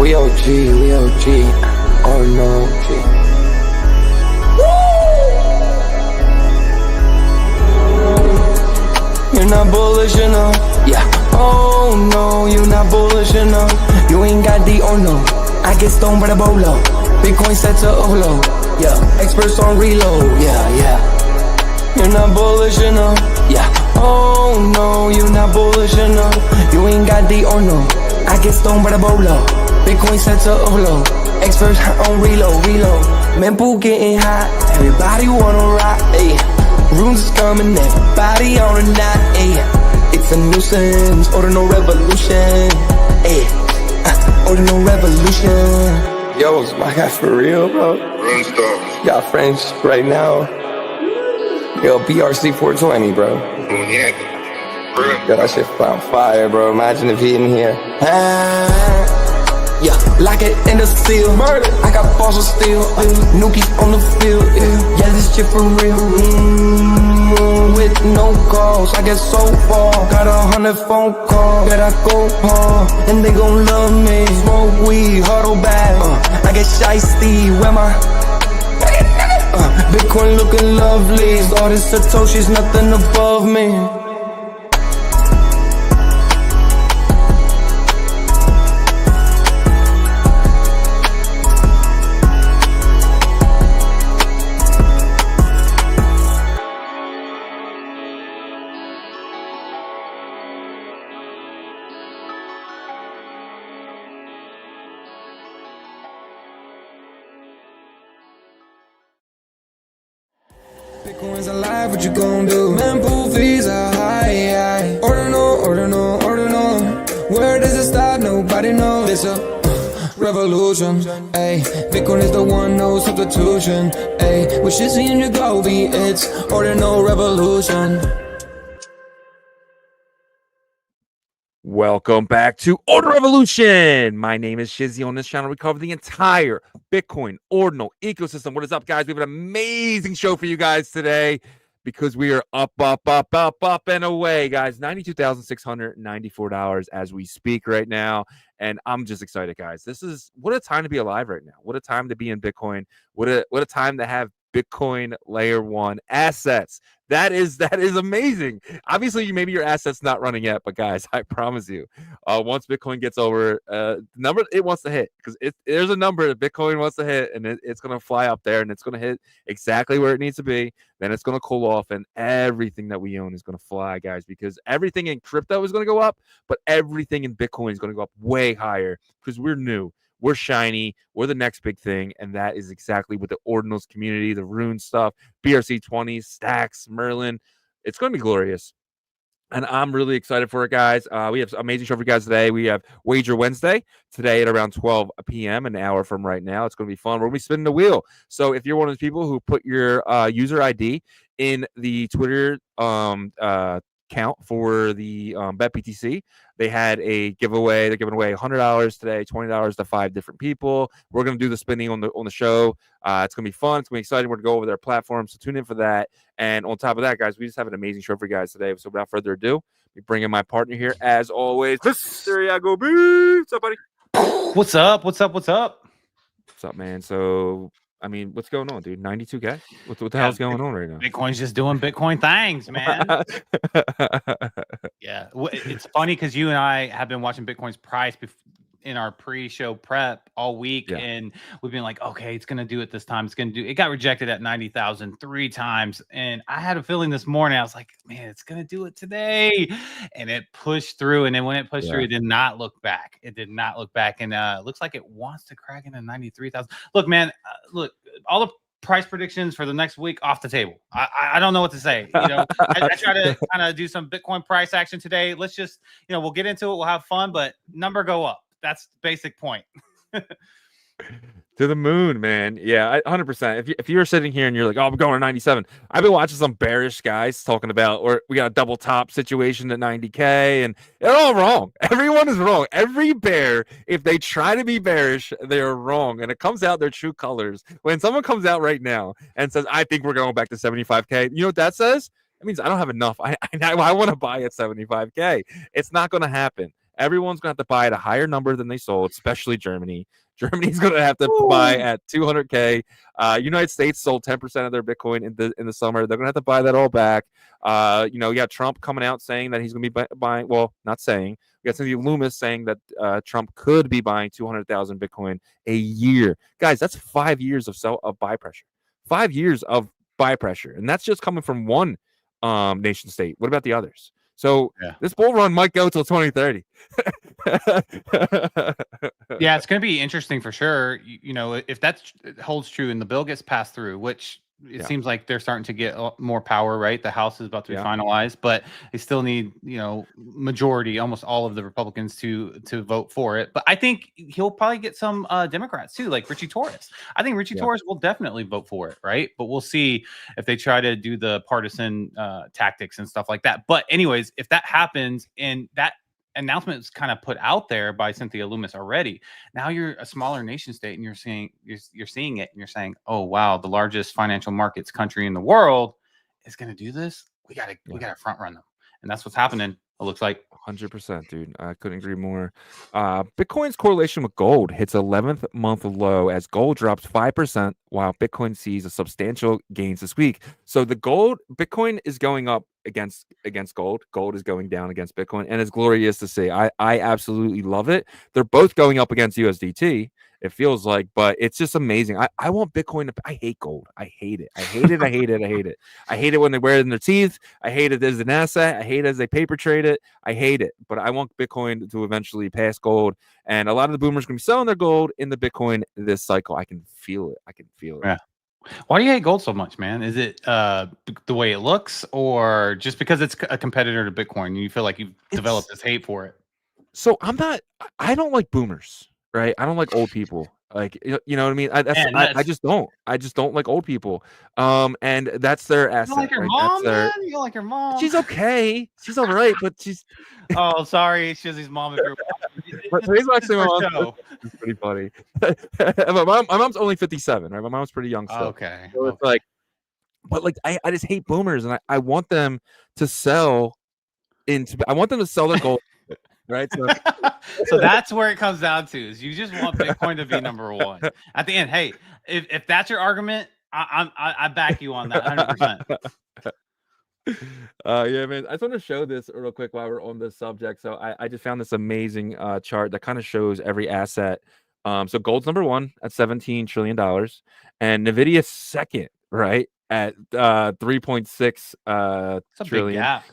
We OG, we OG. Oh no, G. You're not bullish enough. Yeah. Oh no, you're not bullish enough. You ain't got the oh no. I get stoned by the bolo. Bitcoin set to Olo. Yeah. Experts on reload. Yeah, yeah. You're not bullish enough. Yeah. Oh no, you're not bullish enough. You ain't got the oh no. I get stoned by the bolo. Bitcoin set to Olo. Experts on reload. Mempool getting hot. Everybody wanna rock. Ayy. Runes is coming, everybody on a knot, ayy. It's a nuisance, Ordinal Revolution, ayy. Ordinal Revolution. Yo, is my guy for real, bro? Runeswaps. Y'all French right now. Yo, BRC 420, bro. Yeah. Yo, that shit on fire, bro. Imagine if he in here. Yeah, like it in the steel. Murder. I got balls of steel. Nookies on the field. Yeah, this shit for real. With no calls, I get so far. Got 100 phone calls that I go hard, and they gon' love me. Smoke weed, huddle back. I get shiesty. Where my Bitcoin looking lovely. All this Satoshi's nothing above me. Bitcoin's alive, what you gon' do? Mempool fees are high. Ordinal. Where does it start? Nobody knows. It's a revolution, ayy. Bitcoin is the one, no substitution, ayy. With Shizzy and Yagobi, it's Ordinal Revolution. Welcome back to Ordinal Revolution. My name is Shizzy. On this channel, we cover the entire Bitcoin Ordinal ecosystem. What is up, guys? We have an amazing show for you guys today because we are up and away, guys. $92,694 as we speak right now. And I'm just excited, guys. This is what a time to be alive right now. What a time to be in Bitcoin. What a time to have Bitcoin layer one assets. That is amazing. Obviously, maybe your assets not running yet, but guys, I promise you, once Bitcoin gets over number it wants to hit, because there's a number that Bitcoin wants to hit, and it's going to fly up there, and it's going to hit exactly where it needs to be. Then it's going to cool off, and everything that we own is going to fly, guys, because everything in crypto is going to go up, but everything in Bitcoin is going to go up way higher because we're new. We're shiny. We're the next big thing. And that is exactly what the Ordinals community, the Rune stuff, BRC20s, Stacks, Merlin. It's going to be glorious. And I'm really excited for it, guys. We have an amazing show for you guys today. We have Wager Wednesday today at around 12 p.m., an hour from right now. It's going to be fun. We're going to be spinning the wheel. So if you're one of those people who put your user ID in the Twitter count for the betBTC, they had a giveaway. They're giving away $100 today, $20 to 5 different people. We're going to do the spinning on the show. It's going to be fun. It's going to be exciting. We're going to go over their platform, so tune in for that. And on top of that, guys, we just have an amazing show for you guys today. So without further ado, we bring in my partner here, as always, Mr. Yagobi. What's up, buddy? What's up, man? So, I mean, what's going on, dude? 92K? What the hell's going on right now? Bitcoin's just doing Bitcoin things, man. Yeah. It's funny because you and I have been watching Bitcoin's price in our pre-show prep all week, and we've been like, okay, it's going to do it this time. It got rejected at 90,000 3 times. And I had a feeling this morning, I was like, man, it's going to do it today. And it pushed through. And then when it pushed through, it did not look back. And it looks like it wants to crack into 93,000. Look, man, look, all the price predictions for the next week off the table. I don't know what to say. You know, I try to kind of do some Bitcoin price action today. Let's just, we'll get into it. We'll have fun, but number go up. That's the basic point. To the moon, man. Yeah, 100%. If you're sitting here and you're like, oh, I'm going to 97. I've been watching some bearish guys talking about, or we got a double top situation at 90K, and they're all wrong. Everyone is wrong. Every bear, if they try to be bearish, they're wrong. And it comes out their true colors. When someone comes out right now and says, I think we're going back to 75K, you know what that says? It means I don't have enough. I want to buy at 75K. It's not going to happen. everyone's going to have to buy at a higher number than they sold, especially Germany. Germany's going to have to buy at 200K. United States sold 10% of their Bitcoin in the summer. They're going to have to buy that all back. You got Trump coming out saying that he's going to be buying. Well, not saying. We got Cynthia Loomis saying that Trump could be buying 200,000 Bitcoin a year. Guys, that's 5 years of buy pressure. 5 years of buy pressure, and that's just coming from one nation state. What about the others? So this bull run might go till 2030. Yeah, it's going to be interesting for sure. If that holds true and the bill gets passed through, which it seems like they're starting to get more power, right? The House is about to be finalized, but they still need, majority, almost all of the Republicans to vote for it. But I think he'll probably get some Democrats too, like Richie Torres. I think Richie Torres will definitely vote for it, right? But we'll see if they try to do the partisan tactics and stuff like that. But anyways, if that happens and that announcement is kind of put out there by Cynthia Loomis already. Now you're a smaller nation state and you're seeing it and you're saying, oh wow, the largest financial markets country in the world is going to do this. We got to front run them. And that's what's happening. It looks like 100%, dude. I couldn't agree more. Bitcoin's correlation with gold hits 11th month low as gold drops 5%, while Bitcoin sees a substantial gains this week. So Bitcoin is going up against gold. Gold is going down against Bitcoin, and it's glorious to see. I absolutely love it. They're both going up against USDT. It feels like, but it's just amazing. I want Bitcoin I hate gold. I hate it. I hate it. I hate it. I hate it. I hate it when they wear it in their teeth. I hate it as an asset. I hate it as they paper trade it. I hate it. But I want Bitcoin to eventually pass gold. And a lot of the boomers are going to be selling their gold in the Bitcoin this cycle. I can feel it. I can feel it. Yeah. Why do you hate gold so much, man? Is it the way it looks, or just because it's a competitor to Bitcoin and you feel like you've developed this hate for it? So I don't like boomers. Right, I don't like old people. Like, you know what I mean? I just don't. I just don't like old people. And that's their asset. You don't like your mom, man? You don't like your mom? She's okay. She's all right, but she's. Oh, sorry, Shizzy's mom. If you're watching. He's watching my mom. It's pretty funny. my mom's only 57. Right, my mom's pretty young still. Okay. So it's like, but like I just hate boomers, and I want them to sell I want them to sell their gold. Right, so that's where it comes down to, is you just want Bitcoin to be number one at the end. Hey, if that's your argument, I back you on that 100%. Yeah, man. I just want to show this real quick while we're on this subject. So I just found this amazing chart that kind of shows every asset. So gold's number one at $17 trillion, and Nvidia's second, right, at 3.6 trillion. Big gap.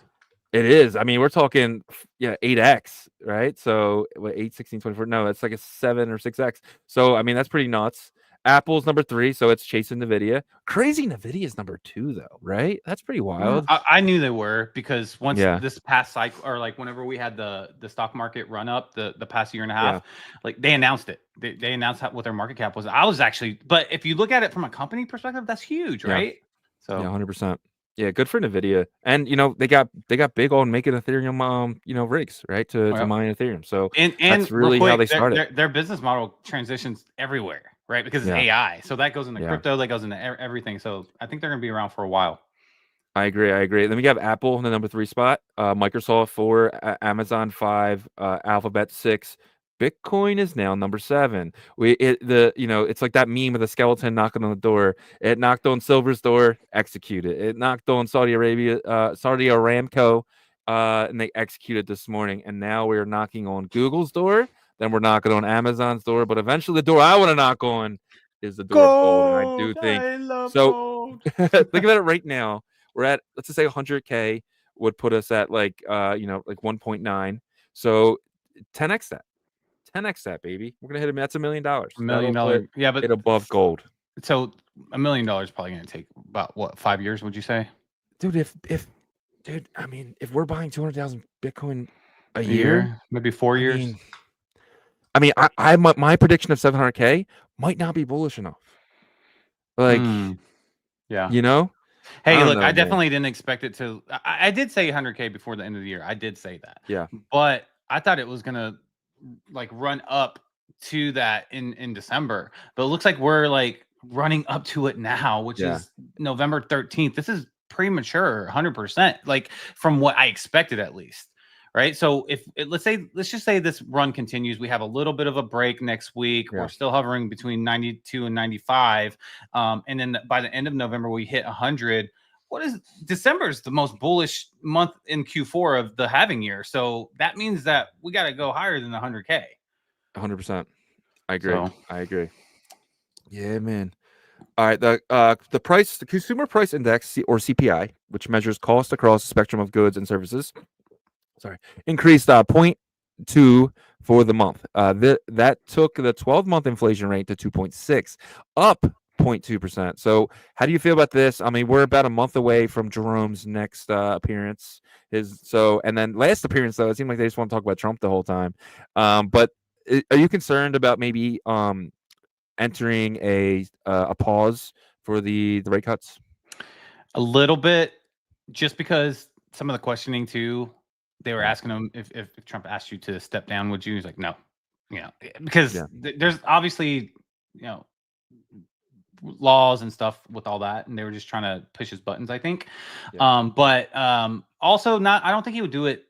It is. I mean, we're talking 8x, right? So 8, 16, 24. No, that's like a 7 or 6x. So I mean, that's pretty nuts. Apple's number 3, so it's chasing Nvidia. Crazy, Nvidia's number 2 though, right? That's pretty wild. I knew they were, because once this past cycle, or like whenever we had the stock market run up the past year and a half, like they announced it. They announced what their market cap was. I was actually, but if you look at it from a company perspective, that's huge, right? So 100%. Yeah, good for Nvidia, and they got big on making Ethereum, rigs, right, to mine Ethereum. So and that's really how they started. Their business model transitions everywhere, right? Because it's AI, so that goes into crypto, that goes into everything. So I think they're going to be around for a while. I agree. Then we have Apple in the number 3 spot, Microsoft 4, Amazon 5, Alphabet 6. Bitcoin is now number 7. It's like that meme of the skeleton knocking on the door. It knocked on Silver's door, executed. It knocked on Saudi Aramco, and they executed this morning. And now we're knocking on Google's door. Then we're knocking on Amazon's door. But eventually, the door I want to knock on is the door of gold. And I do think so. Think about it right now. We're at, let's just say 100K would put us at like 1.9. So 10x that. 10x that, baby. We're gonna hit him. That's $1 million. $1 million. Yeah, but it above gold. So $1 million is probably gonna take about 5 years? Would you say, dude? I mean, if we're buying 200,000 Bitcoin a year, maybe 4 years. I mean, my prediction of 700K might not be bullish enough. Like, Hey, look, I definitely didn't expect it to. I did say 100K before the end of the year. I did say that. Yeah, but I thought it was gonna like run up to that in December, but it looks like we're like running up to it now, which is November 13th. This is premature 100%, like from what I expected, at least, right? So let's just say this run continues, we have a little bit of a break next week. Yeah. We're still hovering between 92 and 95, and then by the end of November we hit 100. December is the most bullish month in Q4 of the halving year, so that means that we got to go higher than 100K. 100%. I agree. So, I agree. Yeah, man. All right, the consumer price index, or CPI, which measures cost across the spectrum of goods and services, increased 0.2 for the month. That took the 12-month inflation rate to 2.6, up 0.2%. So how do you feel about this? I mean, we're about a month away from Jerome's next appearance. And then last appearance, though, it seemed like they just want to talk about Trump the whole time. But are you concerned about maybe entering a pause for the rate cuts? A little bit, just because some of the questioning too, they were asking him if Trump asked you to step down, would you? He's like, no, because there's obviously, laws and stuff with all that, and they were just trying to push his buttons, I think. But also I don't think he would do it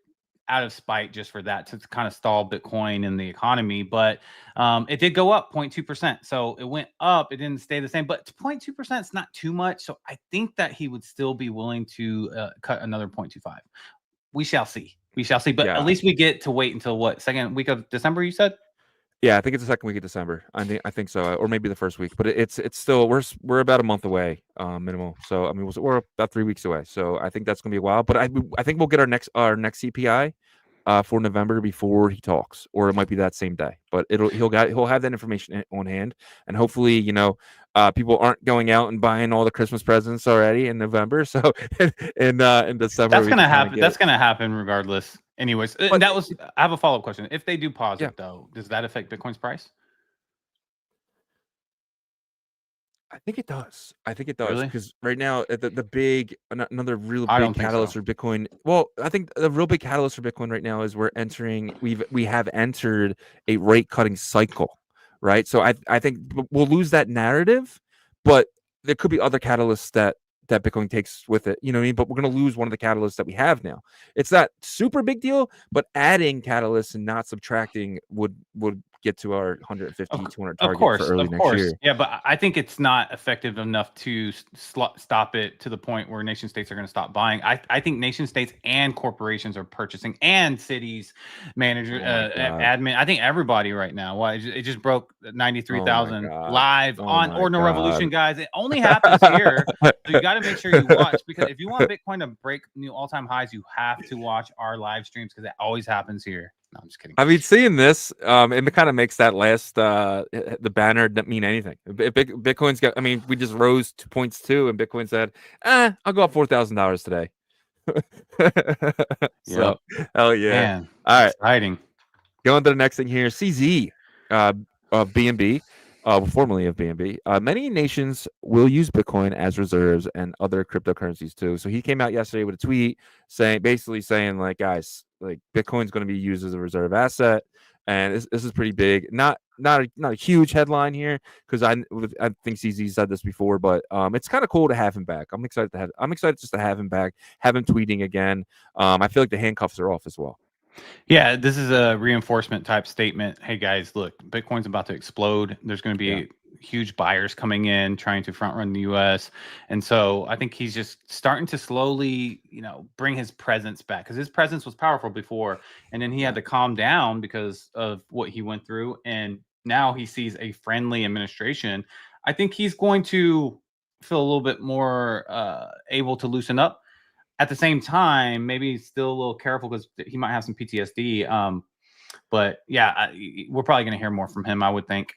out of spite just for that, to kind of stall Bitcoin and the economy. But it did go up 0.2%. So it went up, it didn't stay the same, but 0.2% is not too much. So I think that he would still be willing to cut another 0.25. We shall see. But at least we get to wait until what, second week of December, you said? Yeah, I think it's the second week of December. I think so, or maybe the first week. But it's still, we're about a month away, minimal. So I mean, we're about 3 weeks away. So I think that's gonna be a while. But I think we'll get our next CPI for November before he talks, or it might be that same day. But he'll have that information on hand, and hopefully, people aren't going out and buying all the Christmas presents already in November. So in December, that's gonna happen. That's gonna happen regardless. Anyways, I have a follow-up question. If they do pause it, though, does that affect Bitcoin's price? I think it does. Really? Because right now, another real big catalyst for Bitcoin. Well, I think the real big catalyst for Bitcoin right now is we have entered a rate cutting cycle, right? So I think we'll lose that narrative, but there could be other catalysts that Bitcoin takes with it, you know what I mean? But we're going to lose one of the catalysts that we have now. It's not super big deal, but adding catalysts and not subtracting would get to our 150, 200 target for early next year. Yeah, but I think it's not effective enough to stop it to the point where nation states are going to stop buying. I think nation states and corporations are purchasing, and cities, manager, admin. I think everybody right now. Why it just broke 93,000 live on Ordinal Revolution, guys. It only happens here, so you got to make sure you watch, because if you want Bitcoin to break new all-time highs, you have to watch our live streams, because it always happens here. No, I'm just kidding. I mean, seeing this, it kind of makes that last the banner not mean anything. Bitcoin's got. I mean, we just rose 2 points too, and Bitcoin said, "I'll go up $4,000 today." So, hell yeah! Man, all right, exciting. Going to the next thing here, CZ of BNB, formerly of BNB. Many nations will use Bitcoin as reserves and other cryptocurrencies too. So he came out yesterday with a tweet basically saying, like, guys, like, Bitcoin's going to be used as a reserve asset, and this is pretty big. Not a huge headline here, because I think CZ said this before, but it's kind of cool to have him back. I'm excited just to have him back, have him tweeting again. I feel like the handcuffs are off as well. Yeah, this is a reinforcement type statement. Hey guys, look, Bitcoin's about to explode. There's going to be huge buyers coming in trying to front run the US. And so I think he's just starting to slowly, bring his presence back, because his presence was powerful before, and then he had to calm down because of what he went through. And now he sees a friendly administration. I think he's going to feel a little bit more able to loosen up. At the same time, maybe still a little careful, because he might have some PTSD. But yeah, we're probably going to hear more from him, I would think.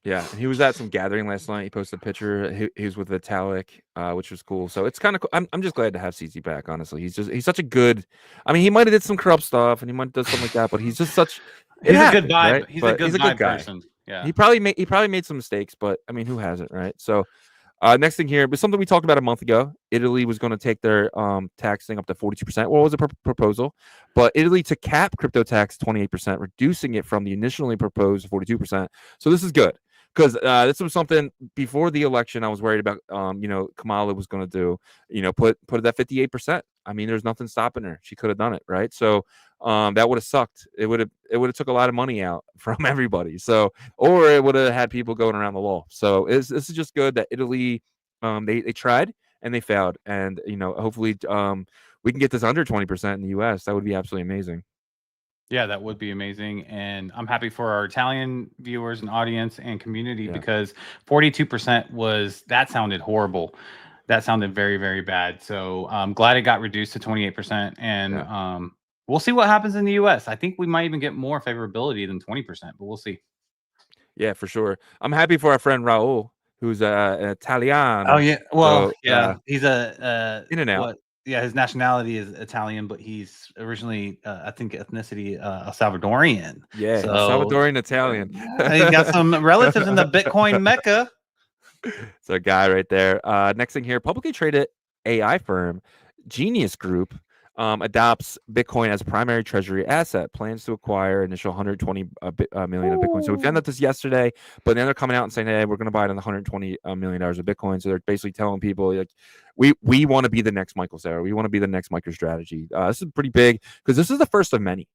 Yeah, and he was at some gathering last night. He posted a picture. He was with Vitalik, which was cool. So it's kind of cool. I'm just glad to have CZ back. Honestly, he's such a good. I mean, he might have did some corrupt stuff, and he might have done something like that, but he's just such. He's a good vibe. Right? He's a good guy. Person. Yeah. He probably made some mistakes, but I mean, who hasn't, right? So. Next thing here, but something we talked about a month ago. Italy was going to take their tax thing up to 42%. Well, it was a proposal, but Italy to cap crypto tax 28%, reducing it from the initially proposed 42%. So this is good, because this was something before the election I was worried about. Kamala was going to do, put it at 58%. I mean, there's nothing stopping her. She could have done it, right? So that would have sucked. It would have took a lot of money out from everybody. So, or it would have had people going around the law. So this is just good that Italy, they tried and they failed, and hopefully we can get this under 20% in the U.S. That would be absolutely amazing. Yeah, that would be amazing. And I'm happy for our Italian viewers and audience and community because 42% that sounded horrible. That sounded very, very bad. So I'm glad it got reduced to 28%. And we'll see what happens in the US. I think we might even get more favorability than 20%, but we'll see. Yeah, for sure. I'm happy for our friend Raul, who's an Italian. Oh, yeah. Well, so, he's in and out. Yeah, his nationality is Italian, but he's originally, I think, ethnicity El Salvadorian. Yeah, so, Salvadorian Italian. He's got some relatives in the Bitcoin Mecca. It's a guy right there. Next thing here, publicly traded AI firm Genius Group adopts Bitcoin as primary treasury asset, plans to acquire initial 120 million of Bitcoin. So we found out this yesterday, but then they're coming out and saying, hey, we're going to buy it on the $120 million of Bitcoin. So they're basically telling people, like, we want to be the next Michael Saylor. We want to be the next MicroStrategy. This is pretty big because this is the first of many.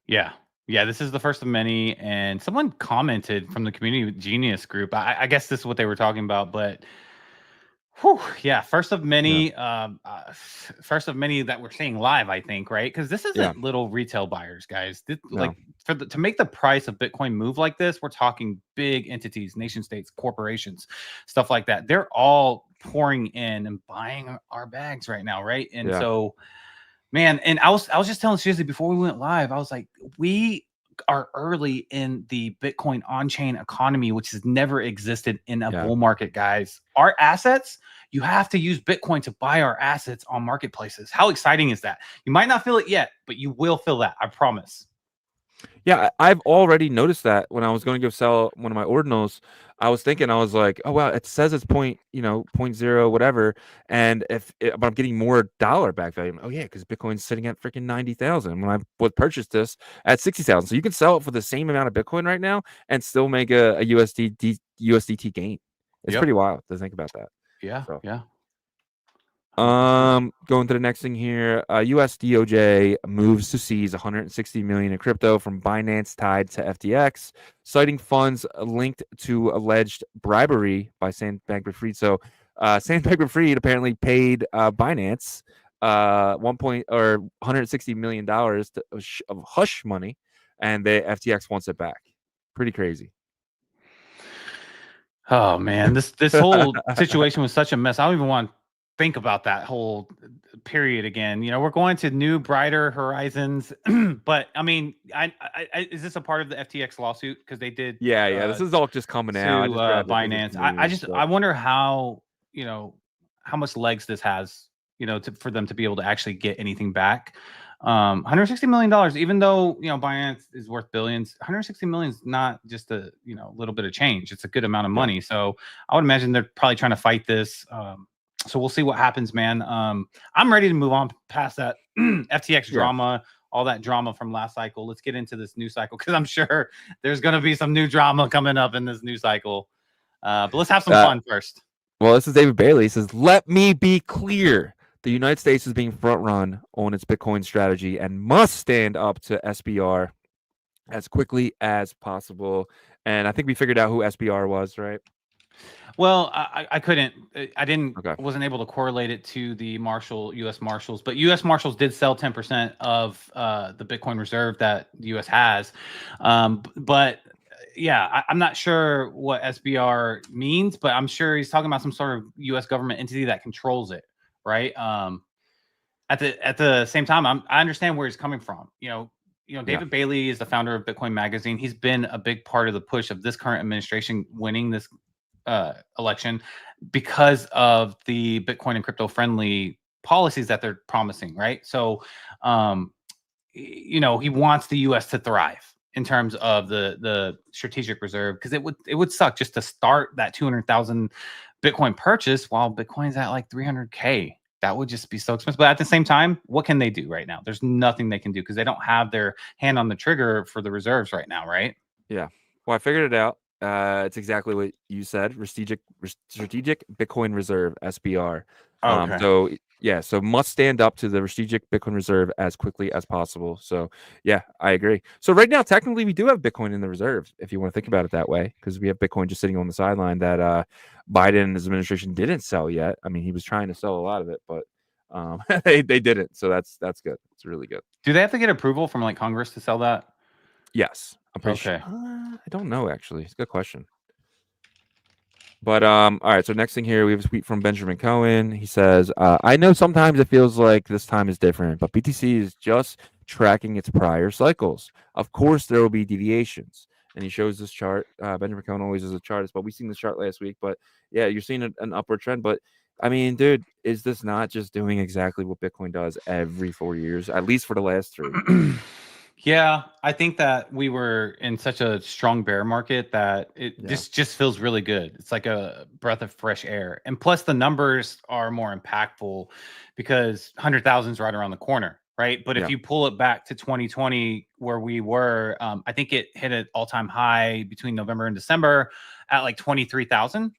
Yeah. Yeah, this is the first of many. And someone commented from the Community Genius Group. I guess this is what they were talking about, but yeah, first of many. First of many that we're seeing live, I think, right? Because this isn't little retail buyers, guys. Like to make the price of Bitcoin move like this, we're talking big entities, nation states, corporations, stuff like that. They're all pouring in and buying our bags right now, right? And so, man, and I was just telling Shizzy before we went live, I was like, we are early in the Bitcoin on-chain economy, which has never existed in a bull market, guys. Our assets, you have to use Bitcoin to buy our assets on marketplaces. How exciting is that? You might not feel it yet, but you will feel that, I promise. Yeah, I've already noticed that when I was going to go sell one of my ordinals. I was thinking, I was like, oh, wow, it says it's 0.0 whatever. And but I'm getting more dollar back value. Oh, yeah, because Bitcoin's sitting at freaking 90,000 when I purchased this at 60,000. So you can sell it for the same amount of Bitcoin right now and still make a USDT gain. It's pretty wild to think about that. Yeah. So. Yeah. Going to the next thing here, US DOJ moves to seize 160 million in crypto from Binance tied to FTX, citing funds linked to alleged bribery by Sam Bankman-Fried. So, Sam Bankman-Fried apparently paid Binance $160 million of hush money, and the FTX wants it back. Pretty crazy. Oh man, this whole situation was such a mess. I don't even want to think about that whole period again. We're going to new, brighter horizons. But I mean, is this a part of the FTX lawsuit? Because they did. Yeah. This is all just coming out. Binance. I wonder how much legs this has. For them to be able to actually get anything back. $160 million, even though Binance is worth billions, 160 million is not just a little bit of change. It's a good amount of money. So I would imagine they're probably trying to fight this. So we'll see what happens, man. I'm ready to move on past that FTX drama, all that drama from last cycle. Let's get into this new cycle because I'm sure there's going to be some new drama coming up in this new cycle. But let's have some fun first. Well, this is David Bailey. He says, let me be clear. The United States is being front run on its Bitcoin strategy and must stand up to SBR as quickly as possible. And I think we figured out who SBR was, right? Well, I wasn't able to correlate it to the U.S. Marshals, but U.S. Marshals did sell 10% of the Bitcoin reserve that the U.S. has. But yeah, I'm not sure what SBR means, but I'm sure he's talking about some sort of U.S. government entity that controls it, right? At the same time, I understand where he's coming from. David Bailey is the founder of Bitcoin Magazine. He's been a big part of the push of this current administration winning this election because of the Bitcoin and crypto friendly policies that they're promising, right? So, he wants the U.S. to thrive in terms of the strategic reserve, because it would suck just to start that 200,000 Bitcoin purchase while Bitcoin's at like 300K. That would just be so expensive. But at the same time, what can they do right now? There's nothing they can do because they don't have their hand on the trigger for the reserves right now, right? Yeah. Well, I figured it out. It's exactly what you said. Strategic Bitcoin Reserve (SBR). Okay. So yeah, so must stand up to the Strategic Bitcoin Reserve as quickly as possible. So yeah, I agree. So right now, technically, we do have Bitcoin in the reserve, if you want to think about it that way, because we have Bitcoin just sitting on the sideline that Biden and his administration didn't sell yet. I mean, he was trying to sell a lot of it, but they didn't. So that's good. It's really good. Do they have to get approval from like Congress to sell that? Yes, I'm pretty sure. Okay. I don't know actually. It's a good question. But all right. So next thing here, we have a tweet from Benjamin Cohen. He says, "I know sometimes it feels like this time is different, but BTC is just tracking its prior cycles. Of course, there will be deviations." And he shows this chart. Benjamin Cohen always is a chartist, but we seen this chart last week. But yeah, you're seeing an upward trend. But I mean, dude, is this not just doing exactly what Bitcoin does every 4 years, at least for the last 3? Yeah, I think that we were in such a strong bear market that this just feels really good. It's like a breath of fresh air. And plus the numbers are more impactful because 100,000 is right around the corner, right? But if you pull it back to 2020 where we were, I think it hit an all-time high between November and December at like 23,000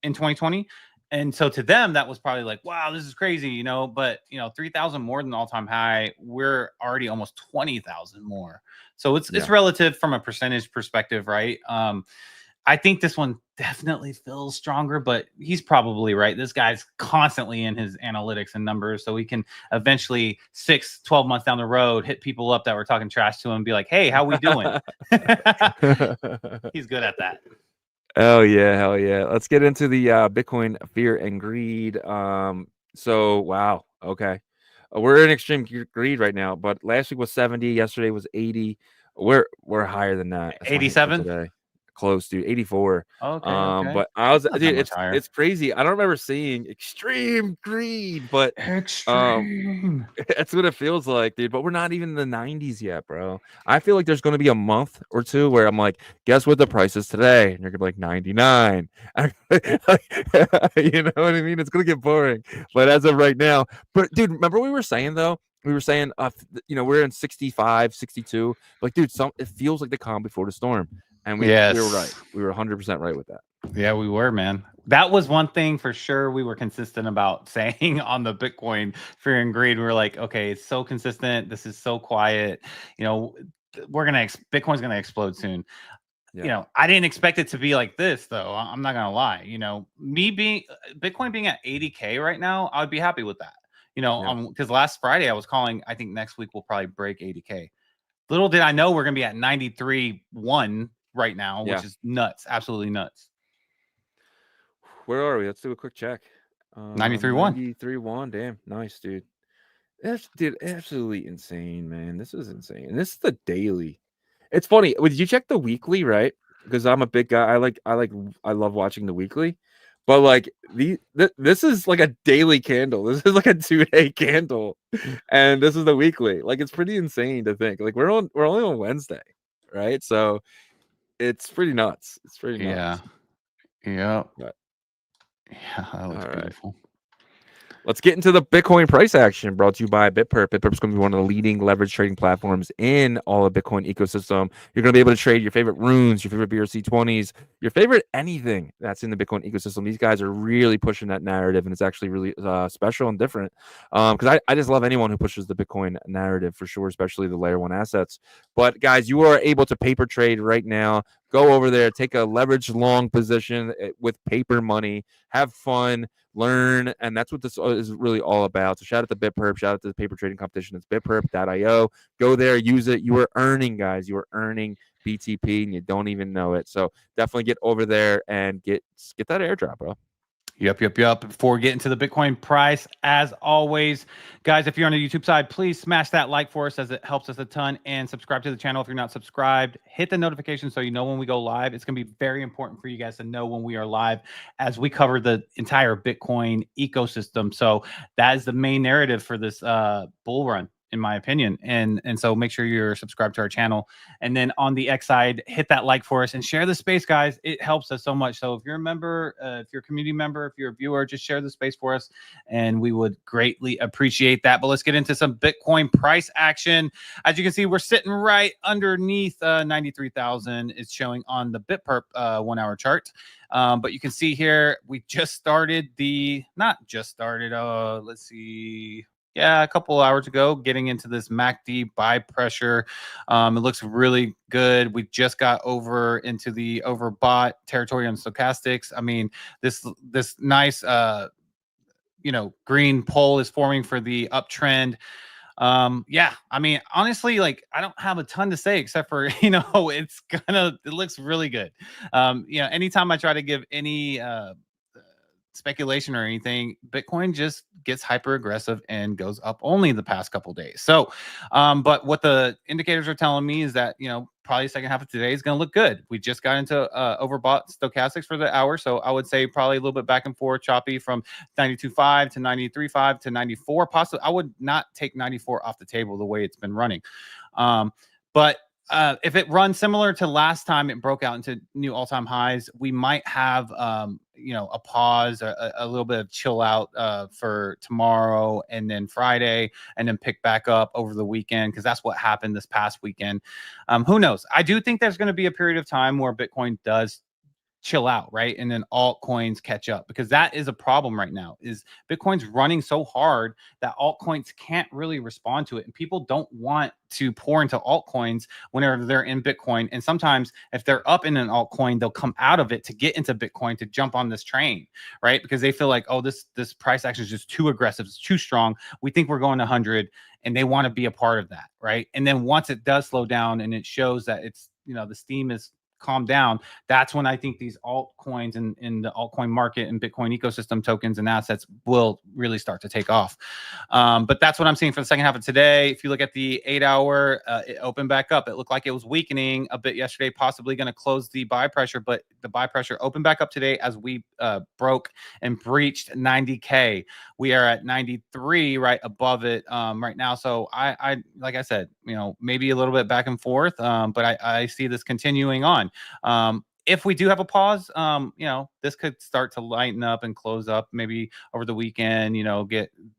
in 2020. And so to them, that was probably like, wow, this is crazy, you know, but 3,000 more than all-time high. We're already almost 20,000 more. So it's relative from a percentage perspective, right? I think this one definitely feels stronger, but he's probably right. This guy's constantly in his analytics and numbers. So he can eventually 6-12 months down the road, hit people up that were talking trash to him and be like, hey, how we doing? He's good at that. Oh yeah, hell yeah. Let's get into the Bitcoin fear and greed. So wow, okay. We're in extreme greed right now, but last week was 70, yesterday was 80. We're higher than that. 87 today. Close, dude. 84. Okay. But I was That's dude, not much higher. it's crazy. I don't remember seeing extreme greed, but Extreme. that's what it feels like, dude. But we're not even in the 90s yet, bro. I feel like there's going to be a month or two where I'm like, guess what the price is today? And you're going to be like 99. You know what I mean? It's going to get boring. But as of right now, but dude, remember what we were saying though? We were saying, we're in 65, 62. Like, dude, it feels like the calm before the storm. And we were right. We were 100% right with that. Yeah, we were, man. That was one thing for sure we were consistent about saying on the Bitcoin fear and greed. We were like, okay, it's so consistent. This is so quiet. Bitcoin's gonna explode soon. Yeah. I didn't expect it to be like this, though. I'm not gonna lie. Bitcoin being at 80K right now, I would be happy with that. Because last Friday I was calling. I think next week we'll probably break 80K. Little did I know we're gonna be at 93.1 right now, which is nuts, absolutely nuts. Where are we? Let's do a quick check. 93.1. 93.1. Damn, nice, dude. That's absolutely insane, man. This is insane. And this is the daily. It's funny. Did you check the weekly, right? Because I'm a big guy. I love watching the weekly. But like this is like a daily candle. This is like a 2-day candle. And this is the weekly. Like it's pretty insane to think. Like we're only on Wednesday, right? So it's pretty nuts. It's pretty nuts. Yeah. But, yeah, that looks beautiful. Right. Let's get into the Bitcoin price action brought to you by BitPerp. BitPerp is going to be one of the leading leverage trading platforms in all of Bitcoin ecosystem. You're going to be able to trade your favorite runes, your favorite BRC20s, your favorite anything that's in the Bitcoin ecosystem. These guys are really pushing that narrative, and it's actually really special and different. Because I just love anyone who pushes the Bitcoin narrative for sure, especially the layer 1 assets. But guys, you are able to paper trade right now. Go over there, take a leverage long position with paper money, have fun, learn, and that's what this is really all about. So shout out to BitPerp, shout out to the paper trading competition. It's bitperp.io. Go there, use it. You are earning, guys. You are earning BTP, and you don't even know it. So definitely get over there and get that airdrop, bro. Yep. Before we get into the Bitcoin price, as always, guys, if you're on the YouTube side, please smash that like for us as it helps us a ton, and subscribe to the channel if you're not subscribed. Hit the notification so you know when we go live. It's going to be very important for you guys to know when we are live as we cover the entire Bitcoin ecosystem. So that is the main narrative for this bull run. in my opinion. And so make sure you're subscribed to our channel. And then on the X side, hit that like for us and share the space, guys. It helps us so much. So if you're a member, if you're a community member, if you're a viewer, just share the space for us, and we would greatly appreciate that. But let's get into some Bitcoin price action. As you can see, we're sitting right underneath 93,000. It's showing on the BitPerp 1 hour chart. But you can see here, we just started let's see. Yeah, a couple hours ago, getting into this MACD buy pressure. It looks really good. We just got over into the overbought territory on stochastics. I mean, this nice green pole is forming for the uptrend. Yeah, I mean, honestly, like, I don't have a ton to say except for, it looks really good. Anytime I try to give any speculation or anything, Bitcoin just gets hyper aggressive and goes up only the past couple days. So, but what the indicators are telling me is that, probably second half of today is going to look good. We just got into overbought stochastics for the hour. So I would say probably a little bit back and forth, choppy from 92.5 to 93.5 to 94. Possibly, I would not take 94 off the table the way it's been running. But if it runs similar to last time it broke out into new all-time highs, we might have a pause, a little bit of chill out for tomorrow and then Friday, and then pick back up over the weekend, because that's what happened this past weekend. Who knows? I do think there's going to be a period of time where Bitcoin does chill out, right? And then altcoins catch up, because that is a problem right now. Is Bitcoin's running so hard that altcoins can't really respond to it, and people don't want to pour into altcoins whenever they're in Bitcoin. And sometimes if they're up in an altcoin, they'll come out of it to get into Bitcoin to jump on this train, right? Because they feel like, oh, this price action is just too aggressive, it's too strong. We think we're going 100, and they want to be a part of that, right? And then once it does slow down and it shows that it's, the steam is calm down, that's when I think these altcoins and in the altcoin market and Bitcoin ecosystem tokens and assets will really start to take off. But that's what I'm seeing for the second half of today. If you look at the 8 hour, it opened back up. It looked like it was weakening a bit yesterday, possibly going to close the buy pressure, but the buy pressure opened back up today as we broke and breached 90K. We are at 93 right above it right now. So I like I said, maybe a little bit back and forth, but I see this continuing on. If we do have a pause, this could start to lighten up and close up maybe over the weekend,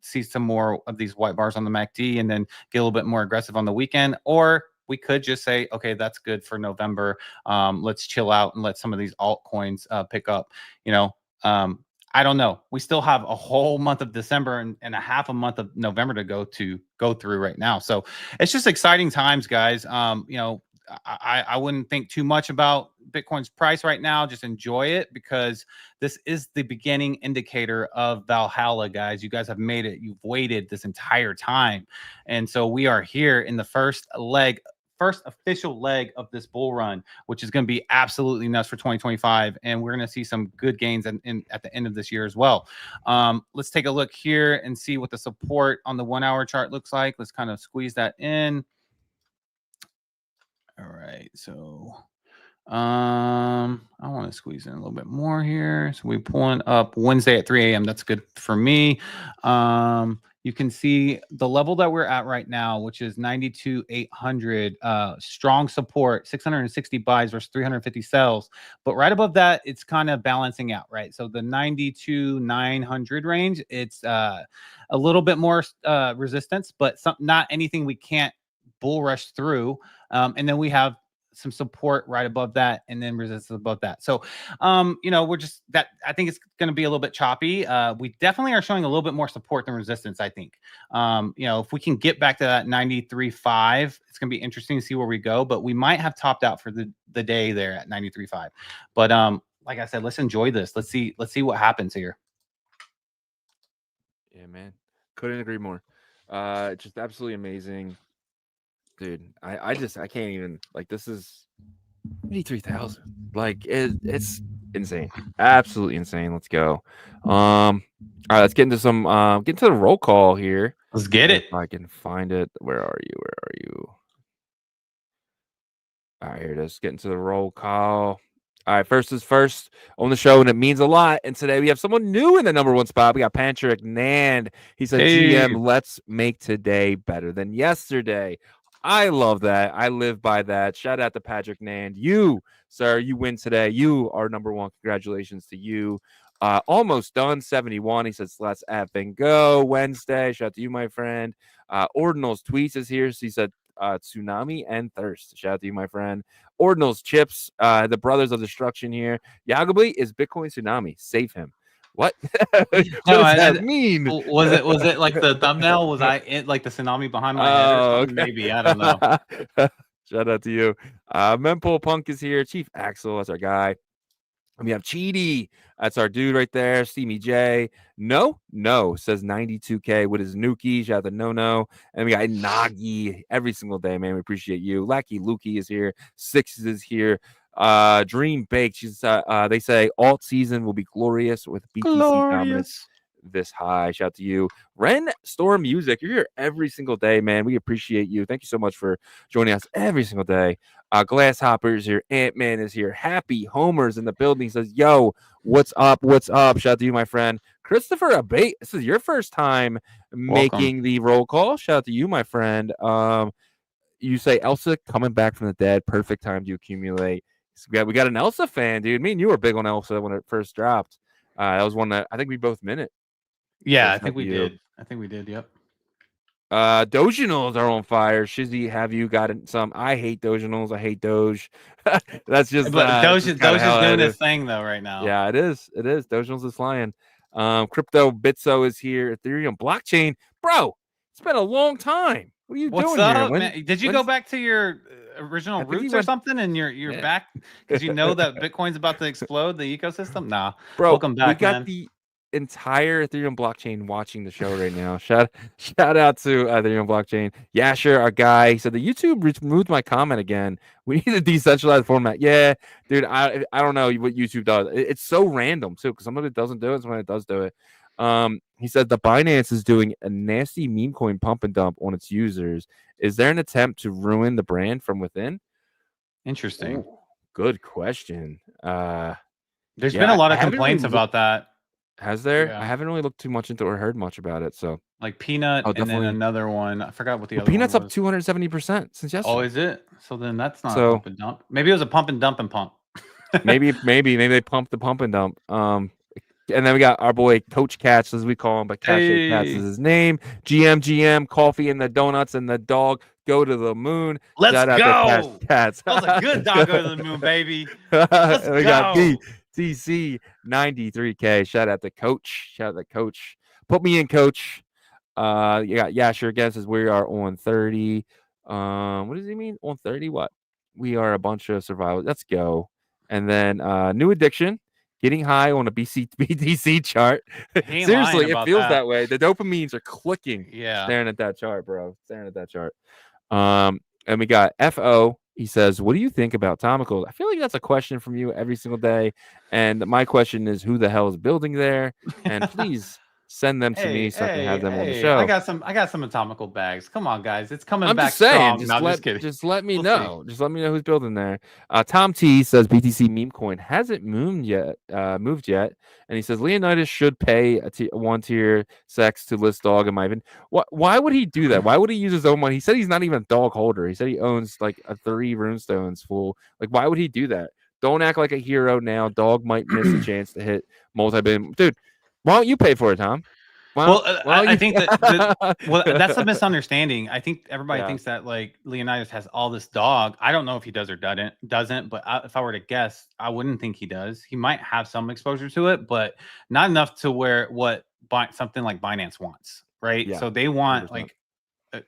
see some more of these white bars on the MACD and then get a little bit more aggressive on the weekend. Or we could just say, okay, that's good for November. Let's chill out and let some of these altcoins pick up, I don't know. We still have a whole month of December and a half a month of November to go through right now. So it's just exciting times, guys. I wouldn't think too much about Bitcoin's price right now. Just enjoy it, because this is the beginning indicator of Valhalla, guys. You guys have made it. You've waited this entire time. And so we are here in the first official leg of this bull run, which is going to be absolutely nuts for 2025. And we're going to see some good gains at the end of this year as well. Let's take a look here and see what the support on the 1 hour chart looks like. Let's kind of squeeze that in. All right, so I want to squeeze in a little bit more here. So we're pulling up Wednesday at 3 a.m. That's good for me. You can see the level that we're at right now, which is 92,800. Strong support, 660 buys versus 350 sells. But right above that, it's kind of balancing out, right? So the 92,900 range, it's a little bit more resistance, but not anything we can't bull rush through. And then we have some support right above that, and then resistance above that. So, we're just that. I think it's going to be a little bit choppy. We definitely are showing a little bit more support than resistance, I think. If we can get back to that 93.5, it's going to be interesting to see where we go. But we might have topped out for the day there at 93.5. But like I said, let's enjoy this. Let's see what happens here. Yeah, man, couldn't agree more. Just absolutely amazing. Dude, I can't even, like, this is 83,000. Like, it's insane, absolutely insane. Let's go. All right, let's get into the roll call here. Let's get it. If I can find it. Where are you? All right, here it is. Get into the roll call. All right, first is first on the show, and it means a lot. And today we have someone new in the number 1 spot. We got Patrick Nand. He said, Hey. GM, let's make today better than yesterday. I love that. I live by that. Shout out to Patrick Nand. You, sir, you win today. You are number 1. Congratulations to you. Almost done, 71. He says, let's effing go. Wednesday. Shout out to you, my friend. Ordinals Tweets is here. So he said, Tsunami and Thirst. Shout out to you, my friend. Ordinals Chips, the brothers of destruction here. Yagobi is Bitcoin Tsunami. Save him. What? What does that mean? Was it like the thumbnail? Was I in like the tsunami behind my head or something? Okay. Maybe, I don't know. Shout out to you. Mempool Punk is here. Chief Axel, that's our guy. And we have Cheedy. That's our dude right there. Steamy J. No, says 92K with his Nuki. Shout out to No. And we got Nagi every single day, man. We appreciate you. Lackey Lukey is here. Six is here. Dream Baked. She's they say alt season will be glorious with BTC dominance this high. Shout out to you. Ren Storm Music. You're here every single day, man. We appreciate you. Thank you so much for joining us every single day. Glasshopper is here. Ant-Man is here. Happy Homer's in the building. He says, yo, what's up? What's up? Shout out to you, my friend. Christopher Abate. This is your first time making the roll call. Shout out to you, my friend. You say Elsa coming back from the dead. Perfect time to accumulate. So we got an Elsa fan, dude. Me and you were big on Elsa when it first dropped. That was one that I think we both meant it. Yeah, I think we did. Yep. Doginals are on fire. Shizzy, have you gotten some? I hate Doginals. I hate Doge. That's just Doge is doing his thing though right now. Yeah, it is. Doginals is flying. Crypto Bitso is here. Ethereum blockchain, bro. It's been a long time. What are you doing up, here? Man? Did you go back to your original roots or something? And you're back because you know that Bitcoin's about to explode the ecosystem. Nah, bro. Welcome back, we got the entire Ethereum blockchain watching the show right now. Shout out to Ethereum blockchain. Yasher, our guy, he said the YouTube removed my comment again. We need a decentralized format. Yeah, dude, I don't know what YouTube does. It's so random too, because somebody doesn't do it, somebody does do it. He said the Binance is doing a nasty meme coin pump and dump on its users. Is there an attempt to ruin the brand from within? Interesting. Ooh, good question. There's been a lot of complaints about that. Has there? Yeah. I haven't really looked too much into or heard much about it. So like Peanut and then another one. I forgot what the other Peanut's one up 270% since yesterday. Oh, is it? So then that's not a pump and dump. Maybe it was a pump and dump and pump. maybe they pumped the pump and dump. And then we got our boy Coach Cats, as we call him, but Cats is his name. GM, coffee and the donuts and the dog go to the moon. Let's go. Cats. That was a good dog go to the moon, baby. Let's we go. Got BTC 93K. Shout out to Coach. Put me in, Coach. You got Yasher again says we are on 30. What does he mean? On 30? What? We are a bunch of survivors. Let's go. And then new addiction. Getting high on a BTC chart. Seriously, it feels that way. The dopamines are clicking. Yeah. Staring at that chart, bro. And we got FO. He says, what do you think about Tomicals? I feel like that's a question from you every single day. And my question is, who the hell is building there? And please send them to me so I can have them on the show. I got some atomical bags. Come on, guys. It's coming back just saying, strong. Just let me know. Just let me know who's building there. Tom T says BTC meme coin hasn't moved yet. And he says Leonidas should pay a one tier sex to list dog in my event. Why would he do that? Why would he use his own money? He said he's not even a dog holder. He said he owns like a 3 runestones full. Like, why would he do that? Don't act like a hero now. Dog might miss a chance to hit multi-billion. Dude, why don't you pay for it, Tom? I think that's a misunderstanding. I think everybody thinks that like Leonidas has all this dog. I don't know if he does or doesn't, but if I were to guess, I wouldn't think he does. He might have some exposure to it, but not enough to where something like Binance wants, right? Yeah, so they want 100%. Like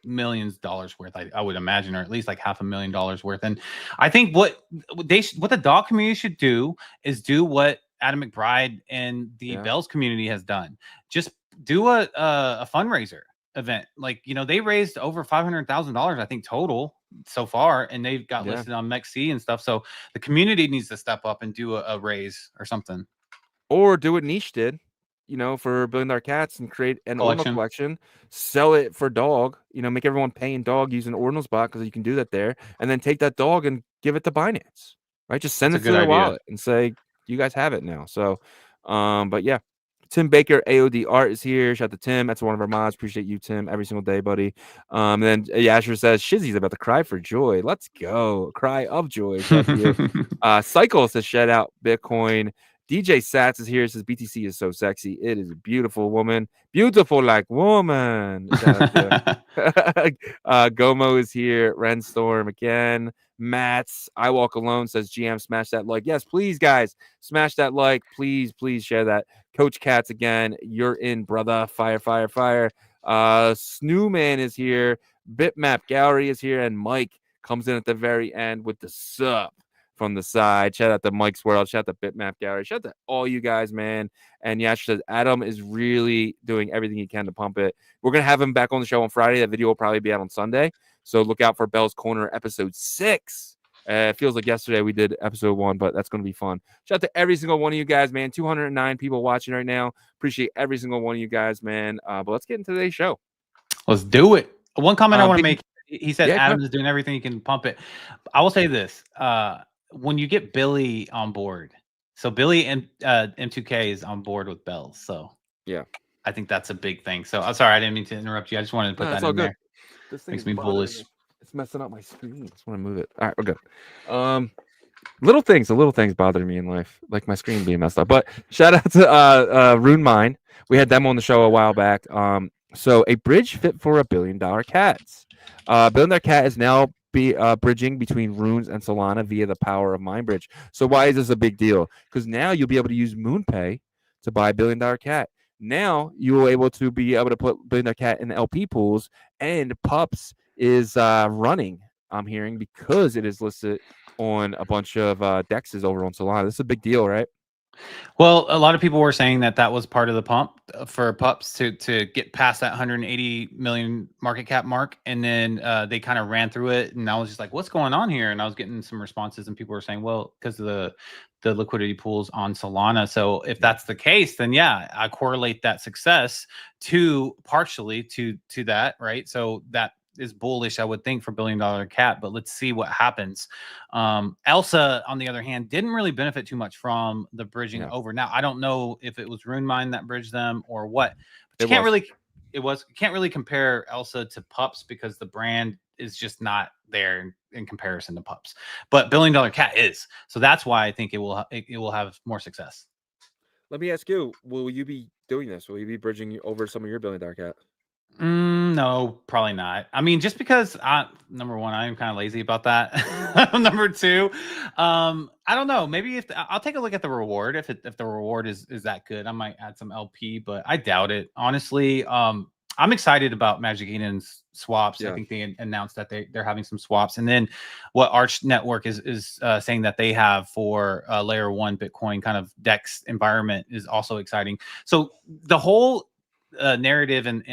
millions dollars worth, I would imagine, or at least like $500,000 worth. And I think what the dog community should do is do what Adam McBride and the Bells community has done. Just do a fundraiser event. Like, they raised over $500,000, I think, total so far, and they've got listed on MEXC and stuff. So the community needs to step up and do a raise or something. Or do what Niche did, for $1 Billion Cats and create an Ordinal collection, sell it for dog, make everyone pay in dog using Ordinals bot because you can do that there, and then take that dog and give it to Binance. right? Just send That's it a to good their idea. wallet and say, you guys have it now. So, but yeah. Tim Baker, AOD Art is here. Shout out to Tim. That's one of our mods. Appreciate you, Tim, every single day, buddy. And then Yasher says, Shizzy's about to cry for joy. Let's go. Cry of joy. Shout out to you. Cycle says, shout out Bitcoin. DJ Sats is here. Says, BTC is so sexy. It is a beautiful woman. Beautiful like woman. Shout out to Gomo is here. Renstorm again. Mats, I Walk Alone says, GM, smash that like. Yes, please, guys. Smash that like. Please, please share that. Coach Katz again. You're in, brother. Fire, fire, fire. Snowman is here. Bitmap Gallery is here. And Mike comes in at the very end with the sup from the side. Shout out to Mike's World. Shout out to Bitmap Gallery. Shout out to all you guys, man. And Yash says, Adam is really doing everything he can to pump it. We're going to have him back on the show on Friday. That video will probably be out on Sunday. So look out for Bell's Corner episode 6. It feels like yesterday we did episode 1, but that's going to be fun. Shout out to every single one of you guys, man. 209 people watching right now. Appreciate every single one of you guys, man. But let's get into today's show. Let's do it. One comment I want to make. He said yeah, Adam is doing everything he can pump it. I will say this. When you get Billy on board, so Billy and M2K is on board with Bells. So yeah, I think that's a big thing. So I'm sorry, I didn't mean to interrupt you. I just wanted to put that in there. This thing makes me bullish. It's messing up my screen. I just want to move it. All right, we're good. Little things bother me in life, like my screen being messed up. But shout out to Rune Mine. We had them on the show a while back. So a bridge fit for $1 billion cats. $1 billion cat is now bridging between Runes and Solana via the power of Mindbridge. So why is this a big deal? Because now you'll be able to use MoonPay to buy $1 billion cat. Now you will able to be able to put $1 billion cat in the LP pools, and Pups is running, I'm hearing, because it is listed on a bunch of dexes over on Solana. This is a big deal, right? Well, a lot of people were saying that was part of the pump for Pups to get past that 180 million market cap mark, and then they kind of ran through it, and I was just like, what's going on here? And I was getting some responses, and people were saying, well, because of the liquidity pools on Solana. So if that's the case, then yeah, I correlate that success to partially to that, right? So that is bullish, I would think, for $1 billion cat, but let's see what happens. Elsa, on the other hand, didn't really benefit too much from the bridging over. Now, I don't know if it was Rune Mine that bridged them or what, but you can't really compare Elsa to Pups because the brand is just not there in comparison to Pups. But $1 billion cat is. So that's why I think it will have more success. Let me ask you, will you be doing this? Will you be bridging over some of your $1 billion cat? No, probably not. I mean, just because number one, I am kind of lazy about that. Number two, I don't know. Maybe I'll take a look at the reward. If the reward is that good, I might add some LP, but I doubt it. Honestly, I'm excited about Magic Eden's swaps. Yeah. I think they announced that they're having some swaps, and then what Arch Network is saying that they have for layer 1 Bitcoin kind of DEX environment is also exciting. So the whole narrative and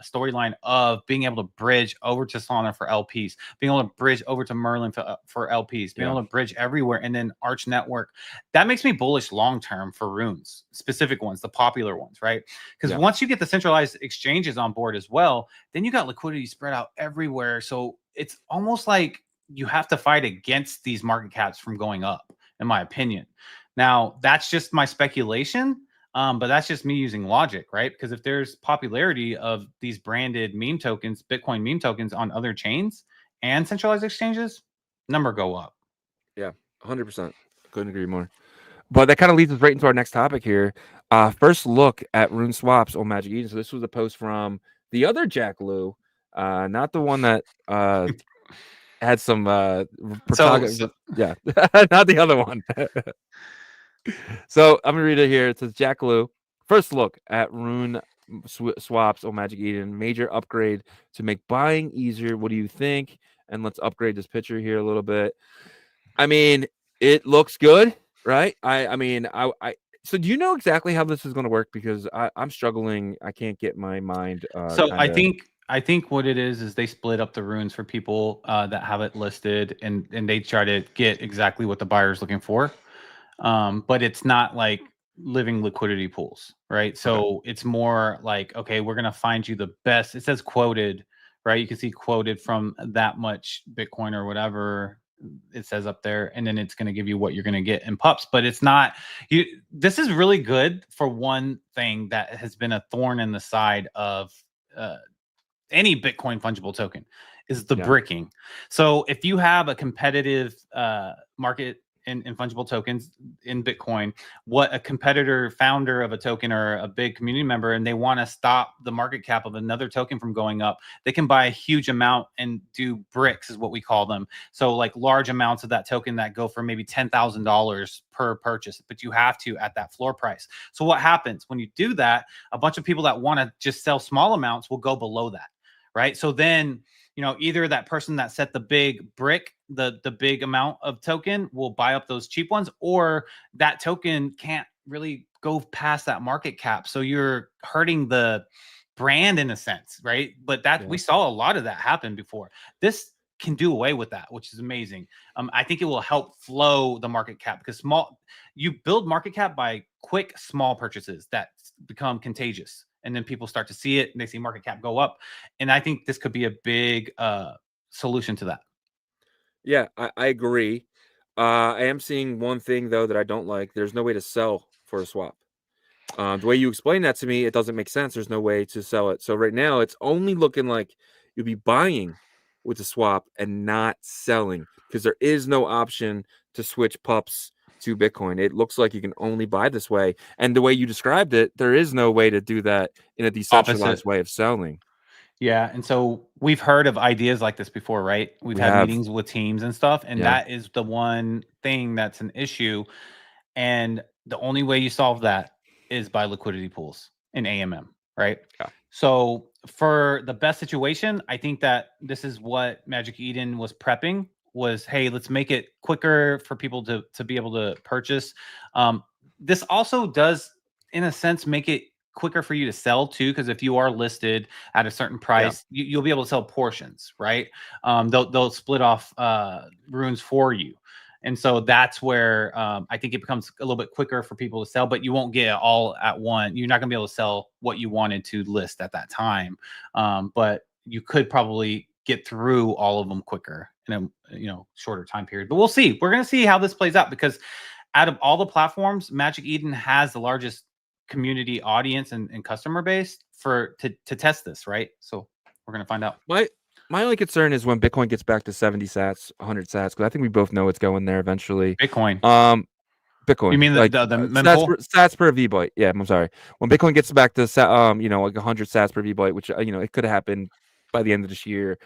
storyline of being able to bridge over to Solana for LPs, being able to bridge over to Merlin for LPs, being able to bridge everywhere, and then Arch Network, that makes me bullish long term for runes, specific ones, the popular ones, right? Because once you get the centralized exchanges on board as well, then you got liquidity spread out everywhere. So it's almost like you have to fight against these market caps from going up, in my opinion. Now, that's just my speculation. But that's just me using logic, right? Because if there's popularity of these branded meme tokens, Bitcoin meme tokens on other chains and centralized exchanges, number go up. Yeah, 100%. Couldn't agree more. But that kind of leads us right into our next topic here. First look at Runeswaps on Magic Eden. So this was a post from the other Jack Lou, not the one that had some yeah, not the other one. So I'm gonna read it here. It says, Jack Lou, first look at Rune swaps on Magic Eden, major upgrade to make buying easier. What do you think? And let's upgrade this picture here a little bit. I mean, it looks good, right? I mean, so do you know exactly how this is going to work? Because I'm struggling. I can't get my mind. So I think what it is they split up the runes for people that have it listed, and they try to get exactly what the buyer's looking for. But it's not like living liquidity pools, right? So it's more like, okay, we're going to find you the best. It says quoted, right? You can see quoted from that much Bitcoin or whatever. it says up there, and then it's going to give you what you're going to get in pups. But it's not you. This is really good for one thing that has been a thorn in the side of any Bitcoin fungible token is the bricking. So if you have a competitive market in fungible tokens in Bitcoin, what a competitor founder of a token or a big community member, and they want to stop the market cap of another token from going up, they can buy a huge amount and do bricks is what we call them. So like large amounts of that token that go for maybe $10,000 per purchase, but you have to at that floor price. So what happens when you do that, a bunch of people that want to just sell small amounts will go below that, right? So then, you know, either that person that set the big brick, the big amount of token will buy up those cheap ones, or that token can't really go past that market cap. So you're hurting the brand in a sense, right? But that we saw a lot of that happen before. This can do away with that, which is amazing. I think it will help flow the market cap, because you build market cap by quick, small purchases that become contagious. And then people start to see it and they see market cap go up. And I think this could be a big solution to that. Yeah, I agree. I am seeing one thing, though, that I don't like. There's no way to sell for a swap. The way you explain that to me, it doesn't make sense. There's no way to sell it. So right now, it's only looking like you'll be buying with the swap and not selling, because there is no option to switch pups to Bitcoin. It looks like you can only buy this way. And the way you described it, there is no way to do that in a decentralized way of selling. Yeah. And so we've heard of ideas like this before, right? We've had meetings with teams and stuff. And that is the one thing that's an issue. And the only way you solve that is by liquidity pools in AMM, right? Yeah. So for the best situation, I think that this is what Magic Eden was prepping, was, hey, let's make it quicker for people to be able to purchase. This also does, in a sense, make it quicker for you to sell too, because if you are listed at a certain price, you'll be able to sell portions, right? They'll split off runes for you. And so that's where I think it becomes a little bit quicker for people to sell, but you won't get it all at one. You're not going to be able to sell what you wanted to list at that time. But you could probably get through all of them quicker in a shorter time period. But we'll see. We're going to see how this plays out, because out of all the platforms, Magic Eden has the largest community audience and customer base to test this, right? So we're going to find out. My only concern is when Bitcoin gets back to 70 sats, 100 sats, because I think we both know it's going there eventually. Bitcoin. Bitcoin. You mean the stats per VByte? Yeah, I'm sorry. When Bitcoin gets back to like 100 sats per VByte, which it could happen by the end of this year.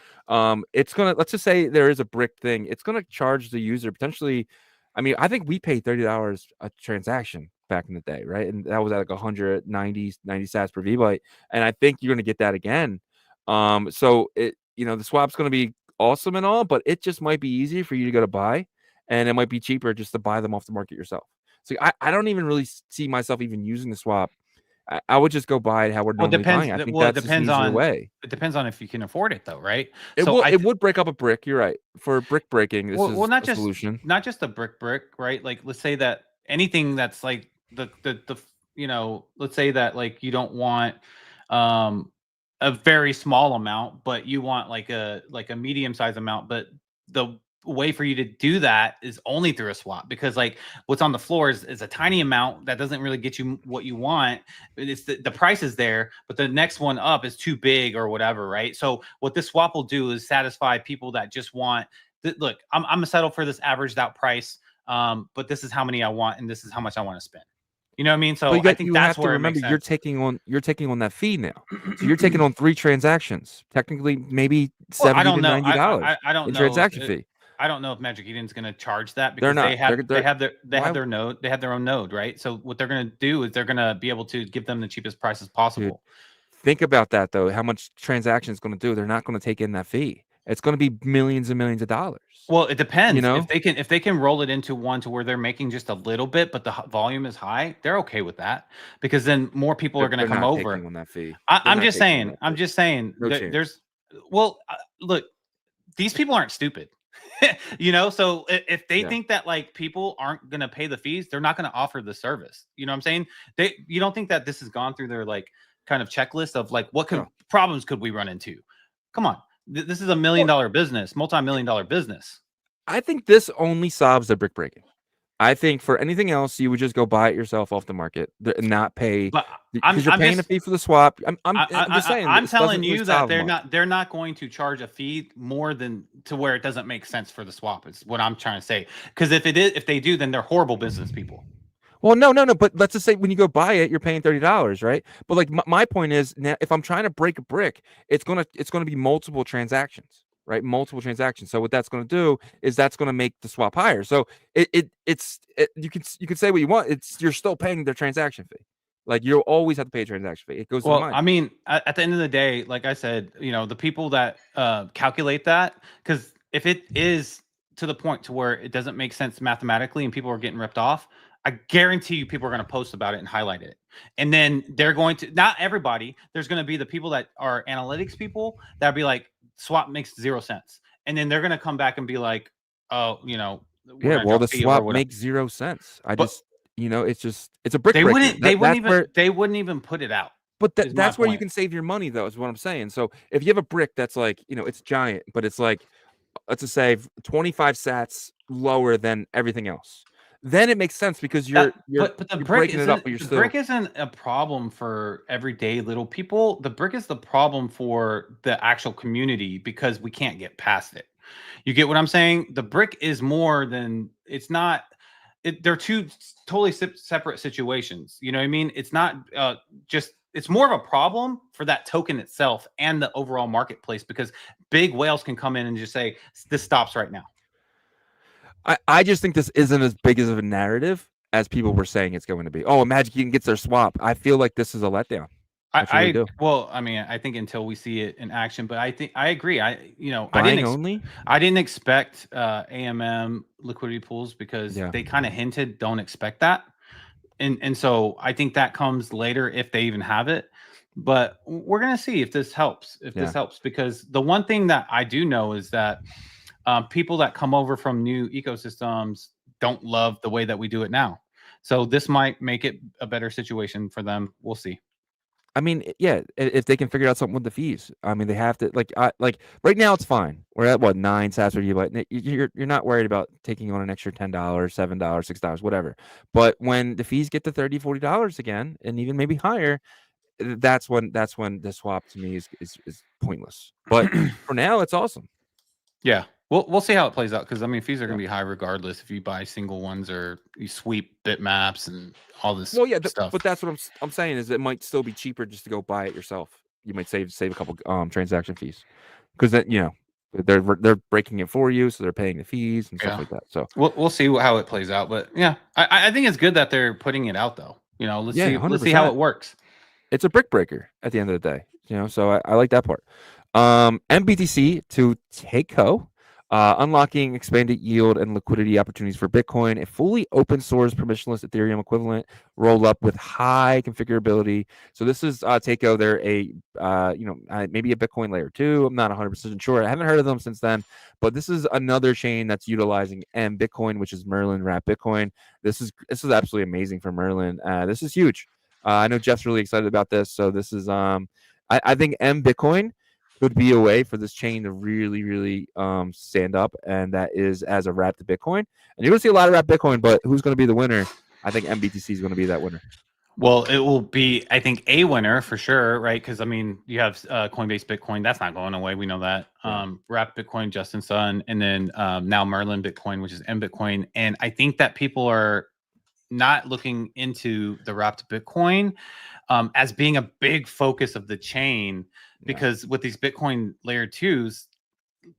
It's gonna, let's just say there is a brick thing. It's gonna charge the user potentially. I mean, I think we paid $30 a transaction back in the day, right? And that was at like 190 sats per VByte, and I think you're gonna get that again. So it. The swap's going to be awesome and all, but it just might be easy for you to go to buy, and it might be cheaper just to buy them off the market yourself. So I don't even really see myself even using the swap. I would just go buy it how we're normally buying. I think that's the easier way. It depends on if you can afford it, though, right? It would break up a brick. You're right. For brick breaking, this is not a solution. Not just the brick, right? Like, let's say that anything that's like let's say that like you don't want a very small amount, but you want like a medium-sized amount. But the way for you to do that is only through a swap, because like what's on the floor is a tiny amount that doesn't really get you what you want. It's the price is there, but the next one up is too big or whatever, right? So what this swap will do is satisfy people that just want, look, I'm gonna settle for this averaged out price, but this is how many I want, and this is how much I want to spend. You know what I mean? So I think that's where remember you're taking on that fee now. So you're taking on 3 transactions. Technically, maybe $70 to $90. I don't know transaction fee. I don't know if Magic Eden's going to charge that, because they have their node. They have their own node, right? So what they're going to do is they're going to be able to give them the cheapest prices possible. Dude, think about that though. How much transaction is going to do? They're not going to take in that fee. It's going to be millions and millions of dollars. Well, it depends. If they can roll it into one to where they're making just a little bit, but the volume is high, they're okay with that, because then more people are going to come over. On that fee. I'm just saying. Look, these people aren't stupid. So if they think that like people aren't going to pay the fees, they're not going to offer the service. You know what I'm saying? You don't think that this has gone through their like kind of checklist of like what problems could we run into? Come on. This is $1 million business, multi-million-dollar business. I think this only solves the brick breaking. I think for anything else, you would just go buy it yourself off the market and not pay, But because you're paying a fee for the swap. I'm just saying, I'm this telling doesn't really you that solve much. they're not going to charge a fee more than to where it doesn't make sense for the swap. Is what I'm trying to say. Because if they do, then they're horrible business people. Well, no. But let's just say when you go buy it, you're paying $30, right? But like my point is, now if I'm trying to break a brick, it's gonna be multiple transactions, right? Multiple transactions. So what that's gonna do is that's gonna make the swap higher. So you can say what you want. You're still paying their transaction fee. Like you'll always have to pay a transaction fee. It goes to the Well, mine. I mean, at the end of the day, like I said, the people that calculate that, because if it is to the point to where it doesn't make sense mathematically and people are getting ripped off, I guarantee you people are going to post about it and highlight it. And then they're going to, not everybody, there's going to be the people that are analytics people that'll be like, swap makes 0 sense. And then they're going to come back and be like, oh, Yeah, gonna well, drop the fee or swap whatever. makes 0 sense. But It's a brick they breaker. wouldn't even put it out. But Is my that's where you point. can save your money, though, is what I'm saying. So if you have a brick that's like, it's giant, but it's like, let's just say 25 sats lower than everything else, then it makes sense because you're But the you're brick breaking it up, but you're the still. brick isn't a problem for everyday little people. The brick is the problem for the actual community because we can't get past it. You get what I'm saying? The brick is more than it's not. They're two totally separate situations. You know what I mean? It's not just. It's more of a problem for that token itself and the overall marketplace because big whales can come in and just say this stops right now. I just think this isn't as big as of a narrative as people were saying it's going to be. Oh, Magic Eden gets their swap. I feel like this is a letdown. I truly do. Well, I mean, I think until we see it in action, but I think I agree. Buying only. I didn't expect AMM liquidity pools because Yeah. they kind of hinted don't expect that, and so I think that comes later if they even have it. But we're gonna see if this helps. This helps because the one thing that I do know is that people that come over from new ecosystems don't love the way that we do it now. So this might make it a better situation for them. We'll see. I mean, yeah, if they can figure out something with the fees, I mean, they have to like right now it's fine. We're at what 9 sats or you, but you're not worried about taking on an extra $10, $7, $6, whatever. But when the fees get to $30, $40 again, and even maybe higher, that's when the swap to me is pointless. But for now, it's awesome. Yeah, we'll see how it plays out because I mean fees are going to be high regardless if you buy single ones or you sweep bitmaps and all this. Well, yeah, stuff. but that's what I'm saying is it might still be cheaper just to go buy it yourself. You might save a couple transaction fees because then they're breaking it for you, so they're paying the fees and stuff like that. So we'll see how it plays out. But yeah, I think it's good that they're putting it out though. Let's see 100%. how it works. It's a brick breaker at the end of the day. So I like that part. MBTC to Takeo, unlocking expanded yield and liquidity opportunities for Bitcoin, a fully open source permissionless Ethereum equivalent rolled up with high configurability. So this is Takeo. They're maybe a Bitcoin layer 2. I'm not 100% sure. I haven't heard of them since then, but this is another chain that's utilizing Bitcoin, which is Merlin wrap Bitcoin. This is absolutely amazing for Merlin. This is huge. I know Jeff's really excited about this. So this is I think Bitcoin could be a way for this chain to really, really stand up, and that is as a wrap to Bitcoin. And you're going to see a lot of wrap Bitcoin, but who's going to be the winner? I think MBTC is going to be that winner. Well, it will be, I think, a winner for sure, right? Because I mean, you have Coinbase Bitcoin, that's not going away. We know that. Wrap Bitcoin, Justin Sun, and then now Merlin Bitcoin, which is Bitcoin. And I think that people are not looking into the wrapped Bitcoin as being a big focus of the chain. Because with these Bitcoin layer 2s,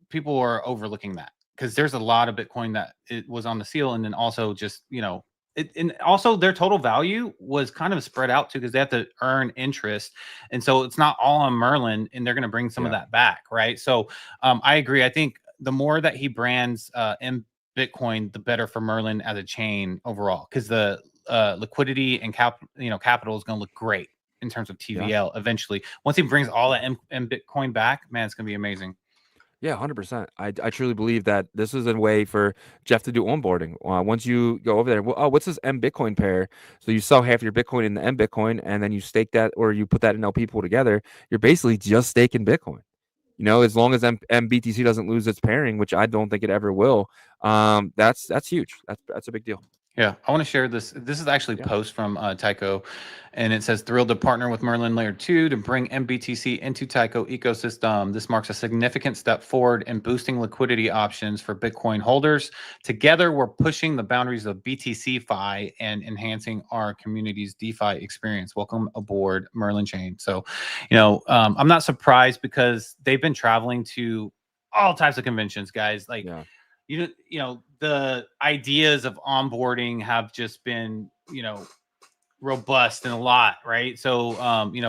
people are overlooking that because there's a lot of Bitcoin that it was on the seal, and then also just and also their total value was kind of spread out too because they have to earn interest, and so it's not all on Merlin, and they're going to bring some of that back, right? So I agree. I think the more that he brands in Bitcoin, the better for Merlin as a chain overall because the liquidity and capital is going to look great in terms of TVL eventually. Once he brings all that M Bitcoin back, man, it's going to be amazing. Yeah, 100%. I truly believe that this is a way for Jeff to do onboarding. Once you go over there, what's this M Bitcoin pair? So you sell half your Bitcoin in the M Bitcoin, and then you stake that, or you put that in LP pool together. You're basically just staking Bitcoin. As long as MBTC doesn't lose its pairing, which I don't think it ever will, that's huge. That's a big deal. Yeah, I want to share this. This is actually a post from Tycho, and it says, thrilled to partner with Merlin Layer 2 to bring MBTC into Tycho ecosystem. This marks a significant step forward in boosting liquidity options for Bitcoin holders. Together, we're pushing the boundaries of BTC-Fi and enhancing our community's DeFi experience. Welcome aboard, Merlin Chain. So, I'm not surprised because they've been traveling to all types of conventions, guys. Like, the ideas of onboarding have just been, robust and a lot, right? So,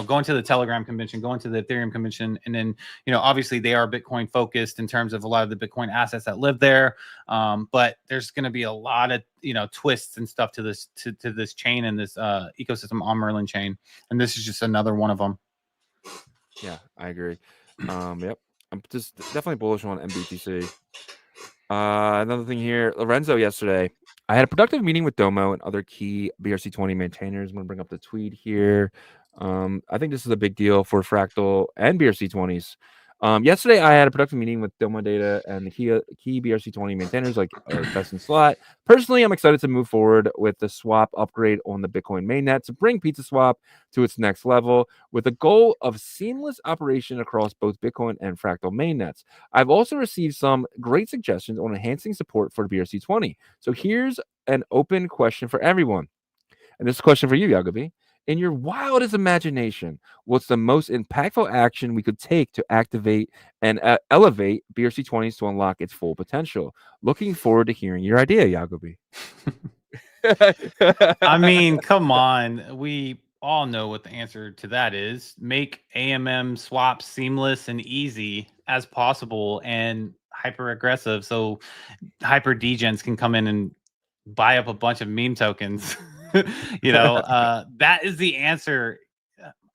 going to the Telegram convention, going to the Ethereum convention, and then, obviously they are Bitcoin focused in terms of a lot of the Bitcoin assets that live there. But there's going to be a lot of, twists and stuff to this, to this chain and this ecosystem on Merlin Chain. And this is just another one of them. Yeah, I agree. Yep. I'm just definitely bullish on MBTC. Another thing here, Lorenzo yesterday, I had a productive meeting with Domo and other key BRC20 maintainers. I'm going to bring up the tweet here. I think this is a big deal for Fractal and BRC20s. Yesterday, I had a productive meeting with Domo Data and the key BRC20 maintainers like Best in Slot. Personally, I'm excited to move forward with the swap upgrade on the Bitcoin mainnet to bring Pizza Swap to its next level with the goal of seamless operation across both Bitcoin and Fractal mainnets. I've also received some great suggestions on enhancing support for BRC20. So here's an open question for everyone. And this is a question for you, Yagobi. In your wildest imagination, what's the most impactful action we could take to activate and elevate BRC20s to unlock its full potential? Looking forward to hearing your idea, Yagobi. I mean, come on. We all know what the answer to that is. Make AMM swaps seamless and easy as possible and hyper aggressive so hyper degens can come in and buy up a bunch of meme tokens. That is the answer.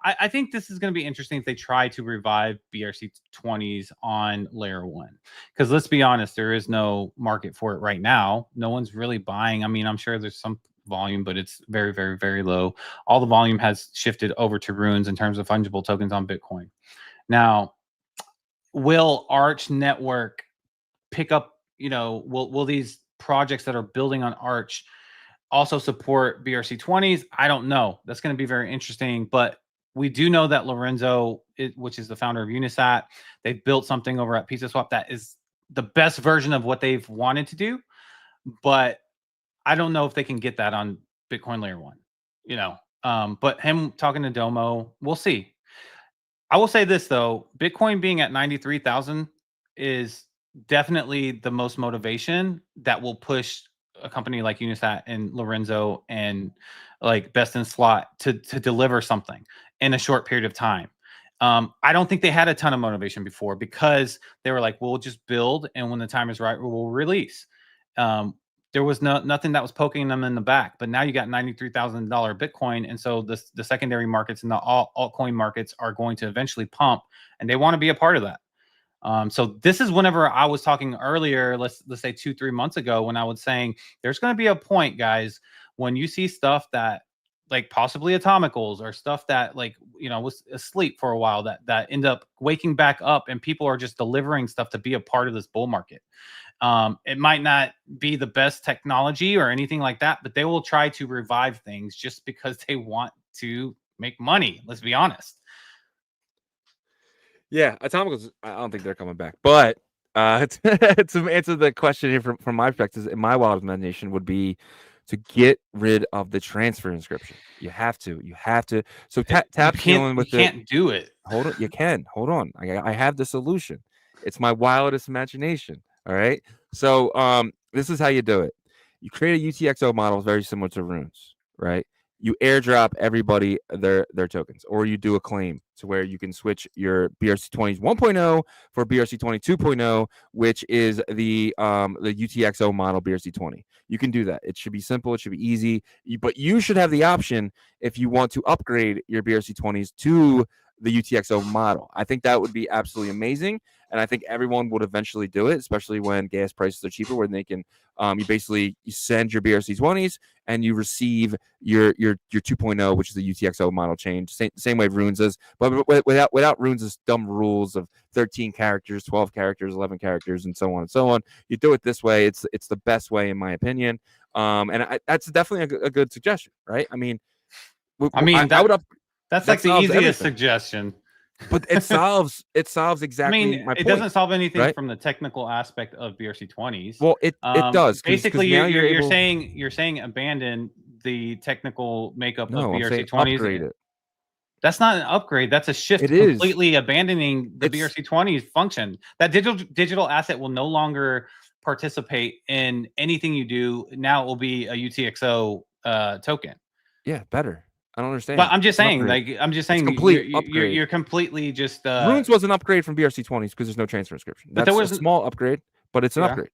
I think this is going to be interesting if they try to revive BRC20s on layer 1, because let's be honest, there is no market for it right now. No one's really buying. I mean, I'm sure there's some volume, but it's very, very, very low. All the volume has shifted over to Runes in terms of fungible tokens on Bitcoin. Now, will Arch Network pick up, will these projects that are building on Arch also support BRC20s? I don't know. That's going to be very interesting. But we do know that Lorenzo, which is the founder of Unisat, they've built something over at Pizza Swap that is the best version of what they've wanted to do. But I don't know if they can get that on Bitcoin layer 1, but him talking to Domo, we'll see. I will say this, though. Bitcoin being at 93,000 is definitely the most motivation that will push a company like Unisat and Lorenzo and like Best in Slot to deliver something in a short period of time. I don't think they had a ton of motivation before because they were like, we'll just build, and when the time is right, we'll release. There was nothing that was poking them in the back. But now you got $93,000 Bitcoin, and so the secondary markets and the altcoin markets are going to eventually pump, and they want to be a part of that. So this is whenever I was talking earlier, let's say 2-3 months ago, when I was saying there's going to be a point, guys, when you see stuff that like possibly atomicals or stuff that was asleep for a while that end up waking back up, and people are just delivering stuff to be a part of this bull market. It might not be the best technology or anything like that, but they will try to revive things just because they want to make money. Let's be honest. Yeah, atomicals, I don't think they're coming back. But to answer the question here from my perspective, in my wildest imagination would be to get rid of the transfer inscription. You have to. So tap healing with you can't do it. Hold on. You can. Hold on. I have the solution. It's my wildest imagination. All right. So this is how you do it. You create a UTXO model very similar to Runes, right? You airdrop everybody their tokens, or you do a claim to where you can switch your BRC20 1.0 for BRC20 2.0, which is the UTXO model BRC20. You can do that. It should be simple. It should be easy. But you should have the option, if you want to upgrade your BRC20s to the UTXO model. I think that would be absolutely amazing, and I think everyone would eventually do it, especially when gas prices are cheaper, where they can you send your BRC20s and you receive your 2.0, which is the UTXO model change, same way Runes is, but without Runes' dumb rules of 13 characters, 12 characters, 11 characters, and so on and so on. You do it this way. It's the best way, in my opinion. That's definitely a good suggestion, right? I mean, I would that's like the easiest suggestion. But it solves exactly. I mean, my point, it doesn't solve anything right? from the technical aspect of BRC20s. Well, it does. Basically, you're saying abandon the technical makeup of BRC20s. Upgrade it. That's not an upgrade. That's a shift. Completely abandoning the BRC20's function. That digital asset will no longer participate in anything you do. Now it will be a UTXO token. Yeah, better. I don't understand. But I'm just saying, you're completely just. Runes was an upgrade from BRC20s because there's no transfer inscription. That's a small upgrade, but it's an upgrade.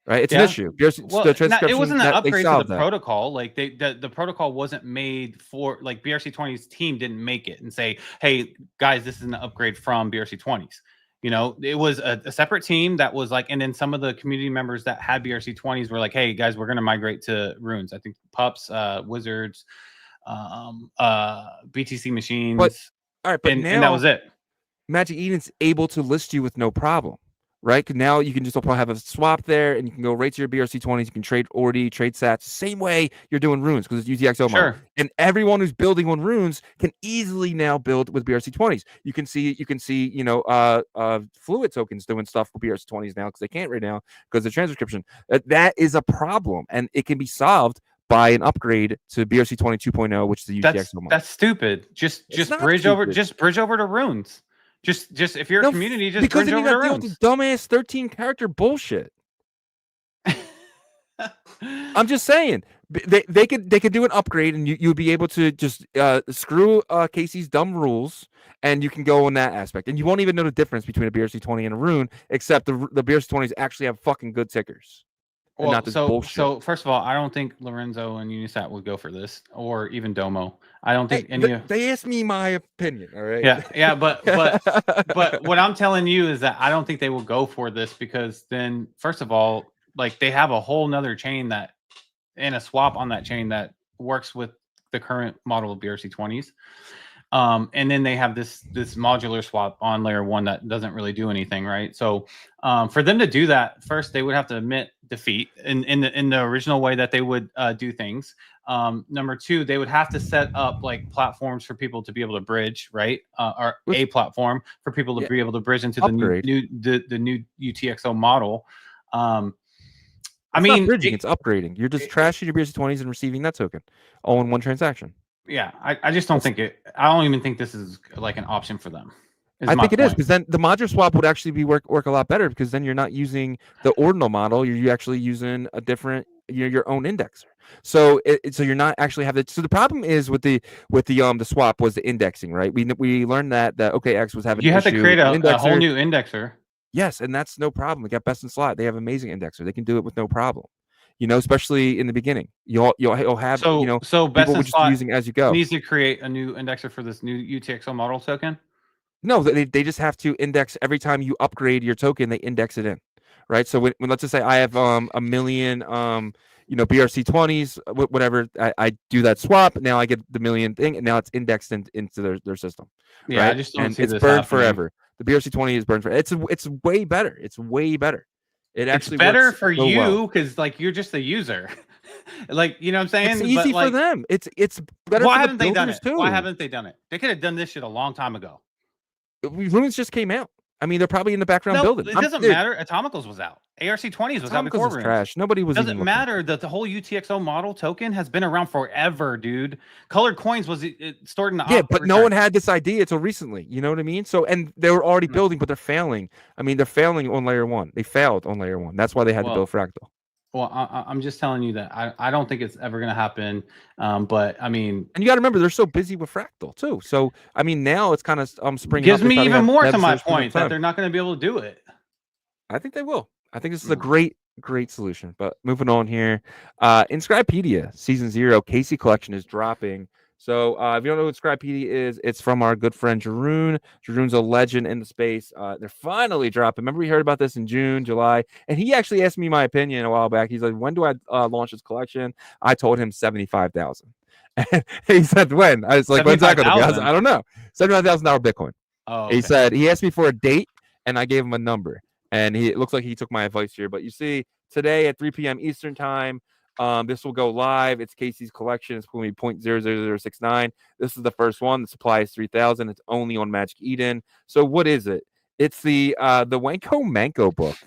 Right? It's an issue. It wasn't an upgrade to the protocol. Like the protocol wasn't made for, like, BRC20's team didn't make it and say, hey guys, this is an upgrade from BRC20s. You know, it was a separate team that was like, and then some of the community members that had BRC20s were like, hey guys, we're going to migrate to Runes. I think Pups, Wizards, BTC machines. But all right, but now, and that was it. Magic Eden's able to list you with no problem, right? Because now you can just have a swap there, and you can go right to your BRC20s. You can trade Ordi, trade Sats, same way you're doing Runes because it's UTXO model. And everyone who's building on Runes can easily now build with BRC20s. You can see, Fluid tokens doing stuff with BRC20s now because they can't right now because of transcription. That is a problem, and it can be solved by an upgrade to BRC20 2.0, which is the UTXO model. That's stupid. Just bridge over to Runes. Just if you're a community, just bridge over to Runes. Because dumbass 13 character bullshit. I'm just saying they could do an upgrade, and you would be able to just screw Casey's dumb rules, and you can go on that aspect, and you won't even know the difference between a BRC20 and a Rune, except the BRC20s actually have fucking good tickers. Well, not this bullshit. So first of all, I don't think Lorenzo and Unisat would go for this, or even Domo. I don't think they asked me my opinion. All right. Yeah, but what I'm telling you is that I don't think they will go for this, because then, first of all, like, they have a whole nother chain and a swap on that chain that works with the current model of BRC20s. And then they have this modular swap on layer 1 that doesn't really do anything, right? So for them to do that, first they would have to admit defeat in the original way that they would do things. Number 2, they would have to set up like platforms for people to be able to bridge, right? Or a platform for people to be able to bridge into the new UTXO model. It's not bridging, it's upgrading. You're just trashing your BRC20s and receiving that token all in one transaction. Yeah, I just don't think it. I don't even think this is like an option for them. I think it is, because then the modular swap would actually work a lot better, because then you're not using the ordinal model. You're actually using a different, your own indexer. So so you're not actually having. So the problem is with the swap was the indexing, right? We learned that OKX was having. You have to create a whole new indexer. Yes, and that's no problem. They got best in slot. They have amazing indexer. They can do it with no problem. Especially in the beginning, you'll have so best in slot using as you go. Needs to create a new indexer for this new UTXO model token. No, they just have to index every time you upgrade your token. They index it in, right? So when let's just say I have a million BRC20s, whatever, I do that swap. Now I get the million thing, and now it's indexed into their system. Yeah, right? I just don't see it's this burned happening. forever. The BRC20 is burned forever. It's way better. It's way better. It's better for you because like you're just a user. Like, you know what I'm saying? It's easy for them. It's better. Why for haven't the they done it? Too. Why haven't they done it? They could have done this shit a long time ago. Runes just came out. I mean, they're probably in the background building. It doesn't matter. Atomicals was out. ARC20s was out before Runes. Trash. Nobody was. Doesn't matter that the whole UTXO model token has been around forever, dude. Colored coins was stored in the but no one had this idea until recently. You know what I mean? So, and they were already building, but they're failing. I mean, they're failing on layer 1. They failed on layer 1. That's why they had to build Fractal. Well, I'm just telling you that I don't think it's ever going to happen. But I mean, and you got to remember, they're so busy with Fractal too. So I mean, now it's kind of springing. Gives me even more to my point that they're not going to be able to do it. I think they will. I think this is a great solution. But moving on here, Inscribepedia Season 0 Casey Collection is dropping So if you don't know what Scrypedia is, it's from our good friend Jeroen. Jeroen's a legend in the space. They're finally dropping. Remember, we heard about this in June, July, and he actually asked me my opinion a while back. He's like, "When do I launch this collection?" I told him 75,000. He said, "When?" I was like, "When's that going to be?" I don't know. $75,000 Bitcoin. Oh, okay. He said he asked me for a date, and I gave him a number. And it looks like he took my advice here. But you see, today at 3 p.m. Eastern time, this will go live. It's Casey's collection. It's going to be 0.00069. This is the first one. The supply is 3,000. It's only on Magic Eden. So what is it? It's the Wanko Manko book.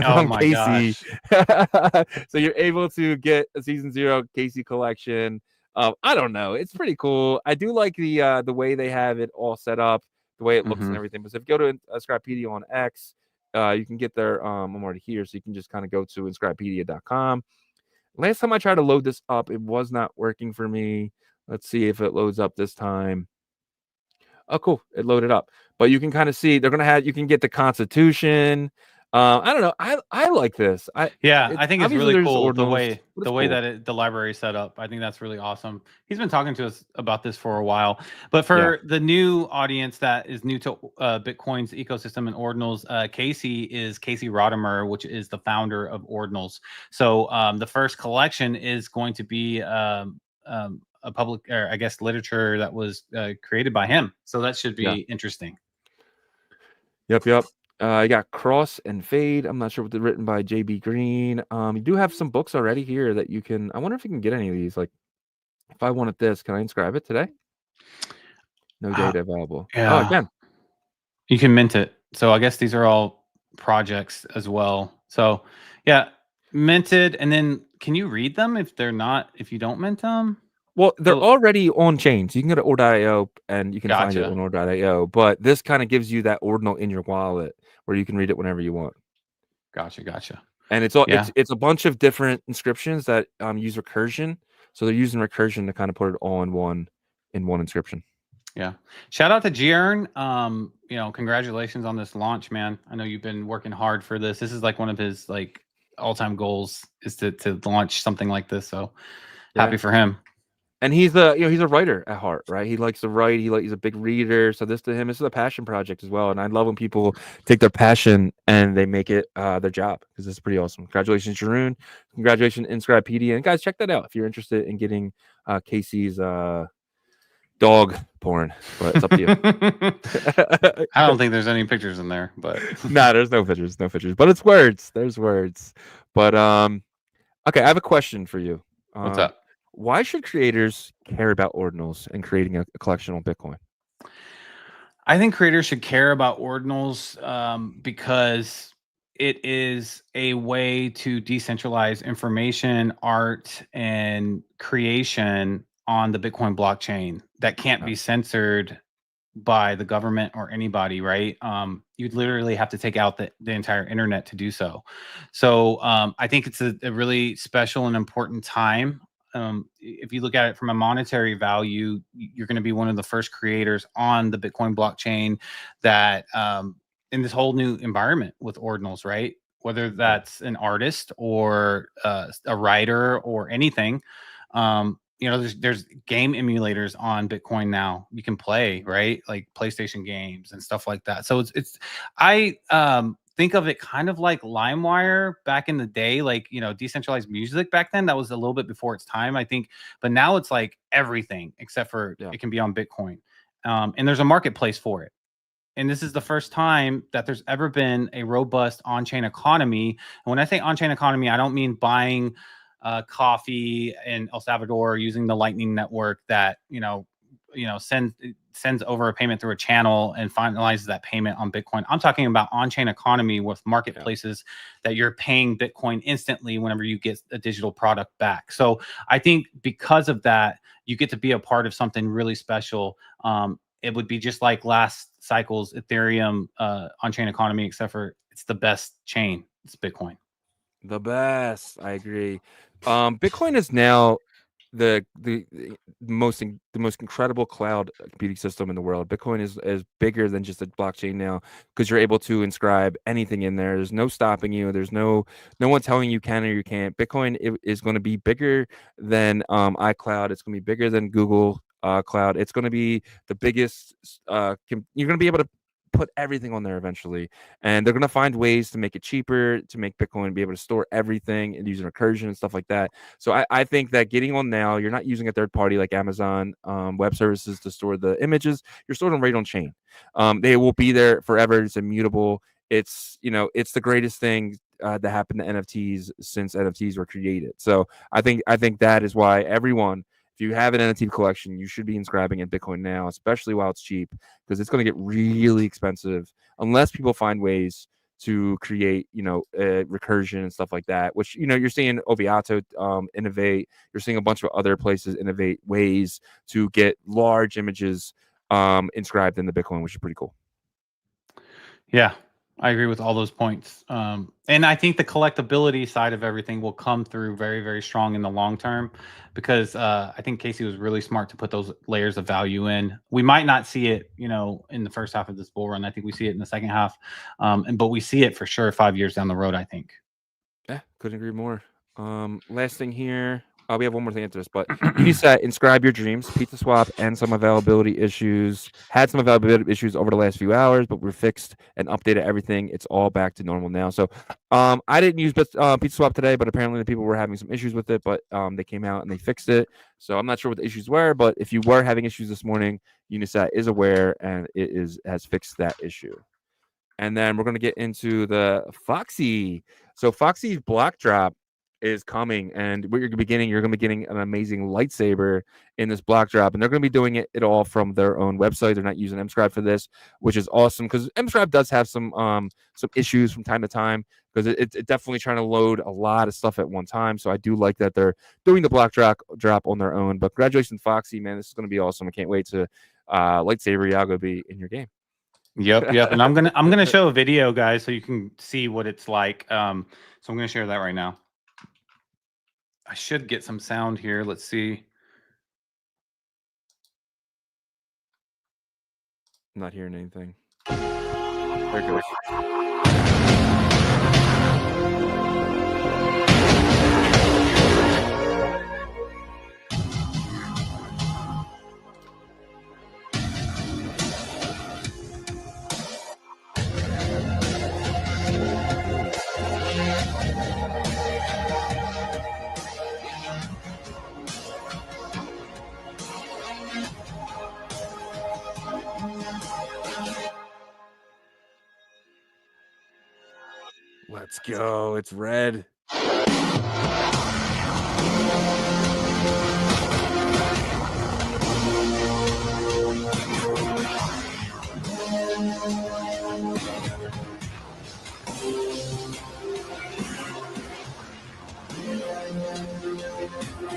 Oh my Casey. gosh. So you're able to get a season 0 Casey collection. I don't know. It's pretty cool. I do like the way they have it all set up, the way it looks and everything. But if you go to Scrypedia on X, you can get there. I'm already here, so you can just kind of go to inscripedia.com. Last time I tried to load this up, it was not working for me. Let's see if it loads up this time. Oh, cool. It loaded up. But you can kind of see they're going to have, you can get the Constitution. I don't know. I like this. I think it's really cool the ordinals, way that the library is set up. I think that's really awesome. He's been talking to us about this for a while. But for the new audience that is new to Bitcoin's ecosystem and ordinals, Casey is Casey Rodimer, which is the founder of Ordinals. So the first collection is going to be a public, or I guess, literature that was created by him. So that should be interesting. Yep. You got Cross and Fade. I'm not sure what they're written by JB Green. You do have some books already here that you can. I wonder if you can get any of these. Like, if I wanted this, can I inscribe it today? No data available. Yeah. Oh, again. You can mint it. So I guess these are all projects as well. So yeah, minted. And then can you read them if you don't mint them? Well, they're already on chain, so you can go to Ordinal and you can find it on Ordinal. But this kind of gives you that ordinal in your wallet where you can read it whenever you want. Gotcha. And it's it's a bunch of different inscriptions that use recursion. So they're using recursion to kind of put it all in one inscription. Yeah. Shout out to Giern. Congratulations on this launch, man. I know you've been working hard for this. This is like one of his like all-time goals is to launch something like this. So happy for him. And he's a writer at heart, right? He likes to write. He's a big reader. So this to him, this is a passion project as well. And I love when people take their passion and they make it their job, because it's pretty awesome. Congratulations, Jeroen. Congratulations, Inscripedia. And guys, check that out if you're interested in getting Casey's dog porn. But it's up to you. I don't think there's any pictures in there, but there's no pictures. But it's words. There's words. But okay, I have a question for you. What's up? Why should creators care about ordinals and creating a collection on Bitcoin? I think creators should care about ordinals because it is a way to decentralize information, art, and creation on the Bitcoin blockchain that can't be censored by the government or anybody, right? You'd literally have to take out the entire internet to do so. So I think it's a really special and important time. If you look at it from a monetary value, you're going to be one of the first creators on the Bitcoin blockchain that in this whole new environment with ordinals, right? Whether that's an artist or a writer or anything. There's game emulators on Bitcoin now you can play, right? Like PlayStation games and stuff like that. So I think of it kind of like LimeWire back in the day, like, decentralized music back then. That was a little bit before its time, I think. But now it's like everything except for it can be on Bitcoin. And there's a marketplace for it. And this is the first time that there's ever been a robust on-chain economy. And when I say on-chain economy, I don't mean buying coffee in El Salvador using the Lightning Network that, sends over a payment through a channel and finalizes that payment on Bitcoin. I'm talking about on-chain economy with marketplaces that you're paying Bitcoin instantly whenever you get a digital product back. So I think because of that, you get to be a part of something really special. It would be just like last cycle's Ethereum on-chain economy, except for it's the best chain. It's Bitcoin. The best. I agree. Bitcoin is now the most incredible cloud computing system in the world. Bitcoin is bigger than just a blockchain now, because you're able to inscribe anything in there. There's no stopping you. There's no one telling you can or you can't. Bitcoin is going to be bigger than iCloud. It's going to be bigger than Google. cloud. It's going to be the biggest. You're going to be able to put everything on there eventually, and they're going to find ways to make it cheaper, to make Bitcoin be able to store everything and use an recursion and stuff like that. So I think that getting on now, you're not using a third party like Amazon Web Services to store the images. You're storing them right on chain. They will be there forever. It's immutable. It's it's the greatest thing that happened to NFTs since NFTs were created. So I think that is why everyone, if you have an NFT collection, you should be inscribing in Bitcoin now, especially while it's cheap, because it's going to get really expensive unless people find ways to create, recursion and stuff like that, which, you're seeing Oviato innovate. You're seeing a bunch of other places innovate ways to get large images inscribed in the Bitcoin, which is pretty cool. Yeah, I agree with all those points. And I think the collectability side of everything will come through very, very strong in the long term, because I think Casey was really smart to put those layers of value in. We might not see it, in the first half of this bull run. I think we see it in the second half. But we see it for sure 5 years down the road, I think. Yeah, couldn't agree more. Last thing here. We have one more thing into this, but Unisat, inscribe your dreams. Pizza swap and some availability issues. Had some availability issues over the last few hours, but we're fixed and updated everything. It's all back to normal now. So I didn't use Pizza swap today, but apparently the people were having some issues with it, but they came out and they fixed it. So I'm not sure what the issues were, but if you were having issues this morning, Unisat is aware and has fixed that issue. And then we're going to get into the Foxy. So Foxy's block drop is coming, and what you're going to be getting an amazing lightsaber in this block drop, and they're going to be doing it all from their own website. They're not using Mscribe for this, which is awesome, because Mscribe does have some issues from time to time, because it's definitely trying to load a lot of stuff at one time. So I do like that they're doing the block drop on their own. But congratulations, Foxy, man, this is going to be awesome. I can't wait to lightsaber Yagobi in your game. Yep. And I'm gonna show a video, guys, so you can see what it's like. So I'm gonna share that right now. I should get some sound here. Let's see. I'm not hearing anything. There it goes. Let's go. It's red.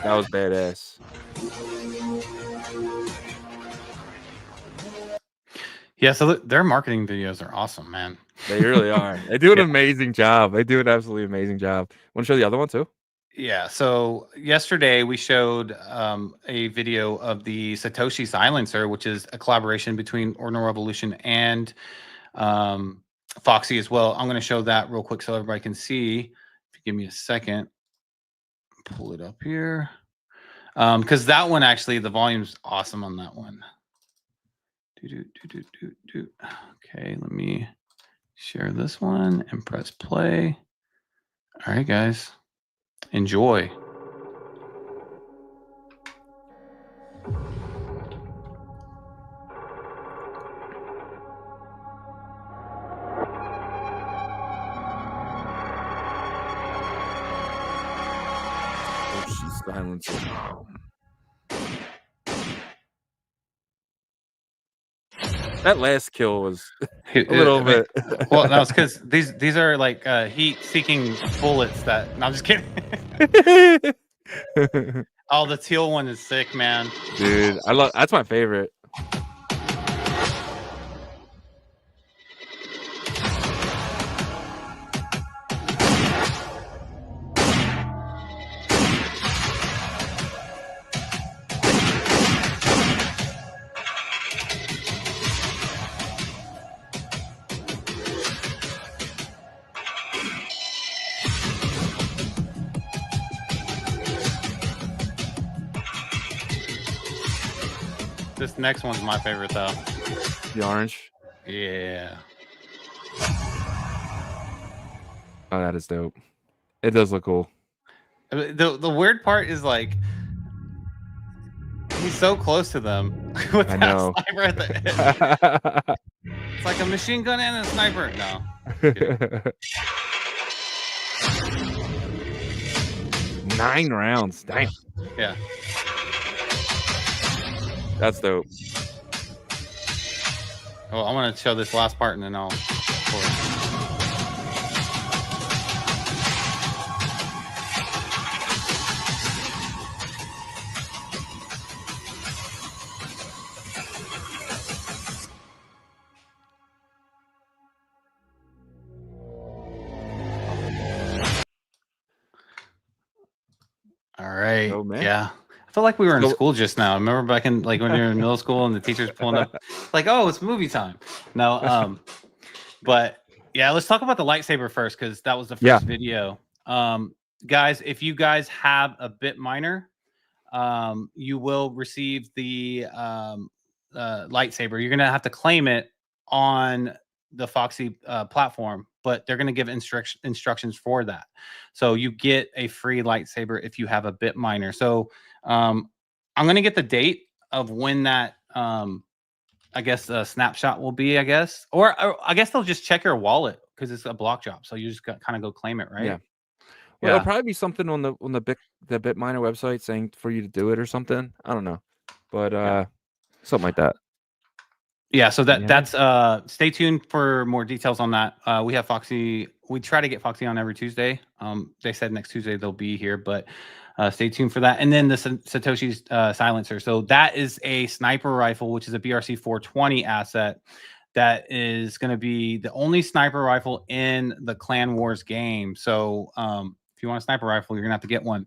That was badass. Yeah, so their marketing videos are awesome, man. They really are. They do an amazing job. They do an absolutely amazing job. Want to show the other one too? Yeah. So yesterday we showed a video of the Satoshi Silencer, which is a collaboration between Ordinal Revolution and Foxy as well. I'm going to show that real quick so everybody can see. If you give me a second, pull it up here. Because that one, actually, the volume's awesome on that one. Okay, let me share this one and press play. All right, guys, enjoy. Oh, she's silencing. That last kill was a little bit. Well, no, it's because these are like heat-seeking bullets. That no, I'm just kidding. Oh, the teal one is sick, man. Dude, I love. That's my favorite. This next one's my favorite though. The orange. Yeah. Oh, that is dope. It does look cool. The weird part is like he's so close to them with that sniper at the end. It's like a machine gun and a sniper. No. 9 rounds. Damn. Yeah. That's dope. Oh, I want to show this last part and then I'll. All right. Oh, man. Yeah. I feel like we were in school just now. Remember back in like when you were in middle school and the teacher's pulling up like, oh, it's movie time. No, but yeah, let's talk about the lightsaber first because that was the first video. Guys, if you guys have a bit miner, you will receive the lightsaber. You're gonna have to claim it on the Foxy platform, but they're going to give instructions for that. So you get a free lightsaber if you have a bit miner. So I'm going to get the date of when that, I guess, snapshot will be, I guess. Or I guess they'll just check your wallet because it's a block drop. So you just kind of go claim it, right? Yeah. Well, it'll probably be something on the bit miner website saying for you to do it or something. I don't know. But something like that. Yeah, so that's stay tuned for more details on that. We have Foxy. We try to get Foxy on every Tuesday. They said next Tuesday they'll be here, but stay tuned for that. And then the Satoshi's silencer. So that is a sniper rifle, which is a BRC 420 asset. That is going to be the only sniper rifle in the Clan Wars game. So if you want a sniper rifle, you're going to have to get one.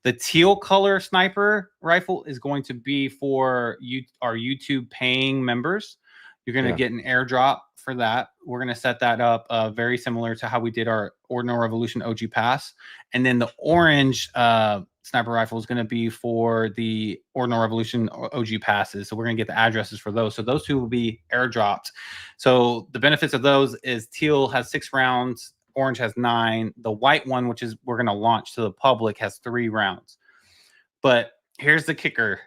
The teal color sniper rifle is going to be for our YouTube paying members. You're going to get an airdrop for that. We're going to set that up very similar to how we did our Ordinal Revolution OG Pass. And then the orange sniper rifle is going to be for the Ordinal Revolution OG Passes. So we're going to get the addresses for those. So those two will be airdropped. So the benefits of those is teal has 6 rounds. Orange has 9. The white one, which is we're going to launch to the public, has 3 rounds. But here's the kicker.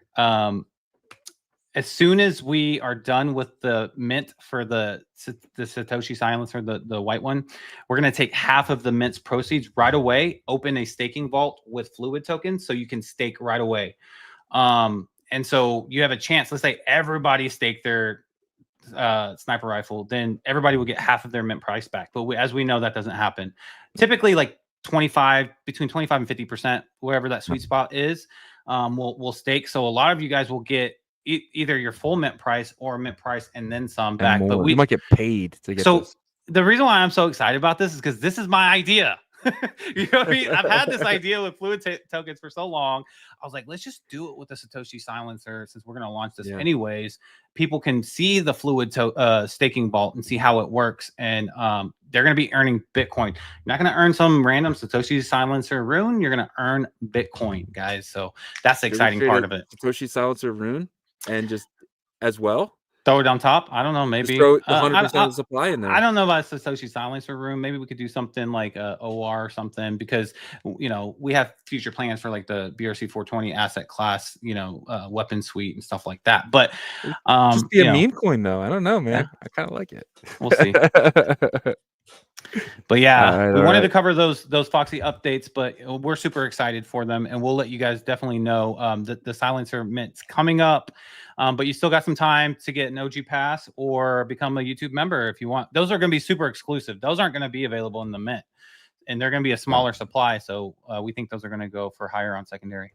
As soon as we are done with the mint for the Satoshi silencer, the white one, we're going to take half of the mint's proceeds right away, open a staking vault with fluid tokens so you can stake right away. And so you have a chance. Let's say everybody stake their sniper rifle, then everybody will get half of their mint price back. But as we know, that doesn't happen. Typically, like between 25 and 50%, wherever that sweet spot is, will stake. So a lot of you guys will get either your full mint price or mint price and then some back. But we might get paid to get this. The reason why I'm so excited about this is because this is my idea. You know what I mean? I've had this idea with fluid tokens for so long. I was like, let's just do it with the Satoshi silencer since we're going to launch this anyways. People can see the fluid staking vault and see how it works. And they're going to be earning Bitcoin. You're not going to earn some random Satoshi silencer rune. You're going to earn Bitcoin, guys. So that's the exciting part of it. Satoshi silencer rune and just as well. Throw it on top. I don't know. Maybe just throw 100% of the supply in there. I don't know about Satoshi silencer room. Maybe we could do something like OR or something because we have future plans for like the BRC 420 asset class, weapon suite and stuff like that. But just be a meme coin though. I don't know, man. I kind of like it. We'll see. But yeah, we wanted to cover those Foxy updates, but we're super excited for them, and we'll let you guys definitely know that the silencer mint's coming up. But you still got some time to get an OG pass or become a YouTube member if you want. Those are going to be super exclusive. Those aren't going to be available in the mint, and they're going to be a smaller supply. So we think those are going to go for higher on secondary.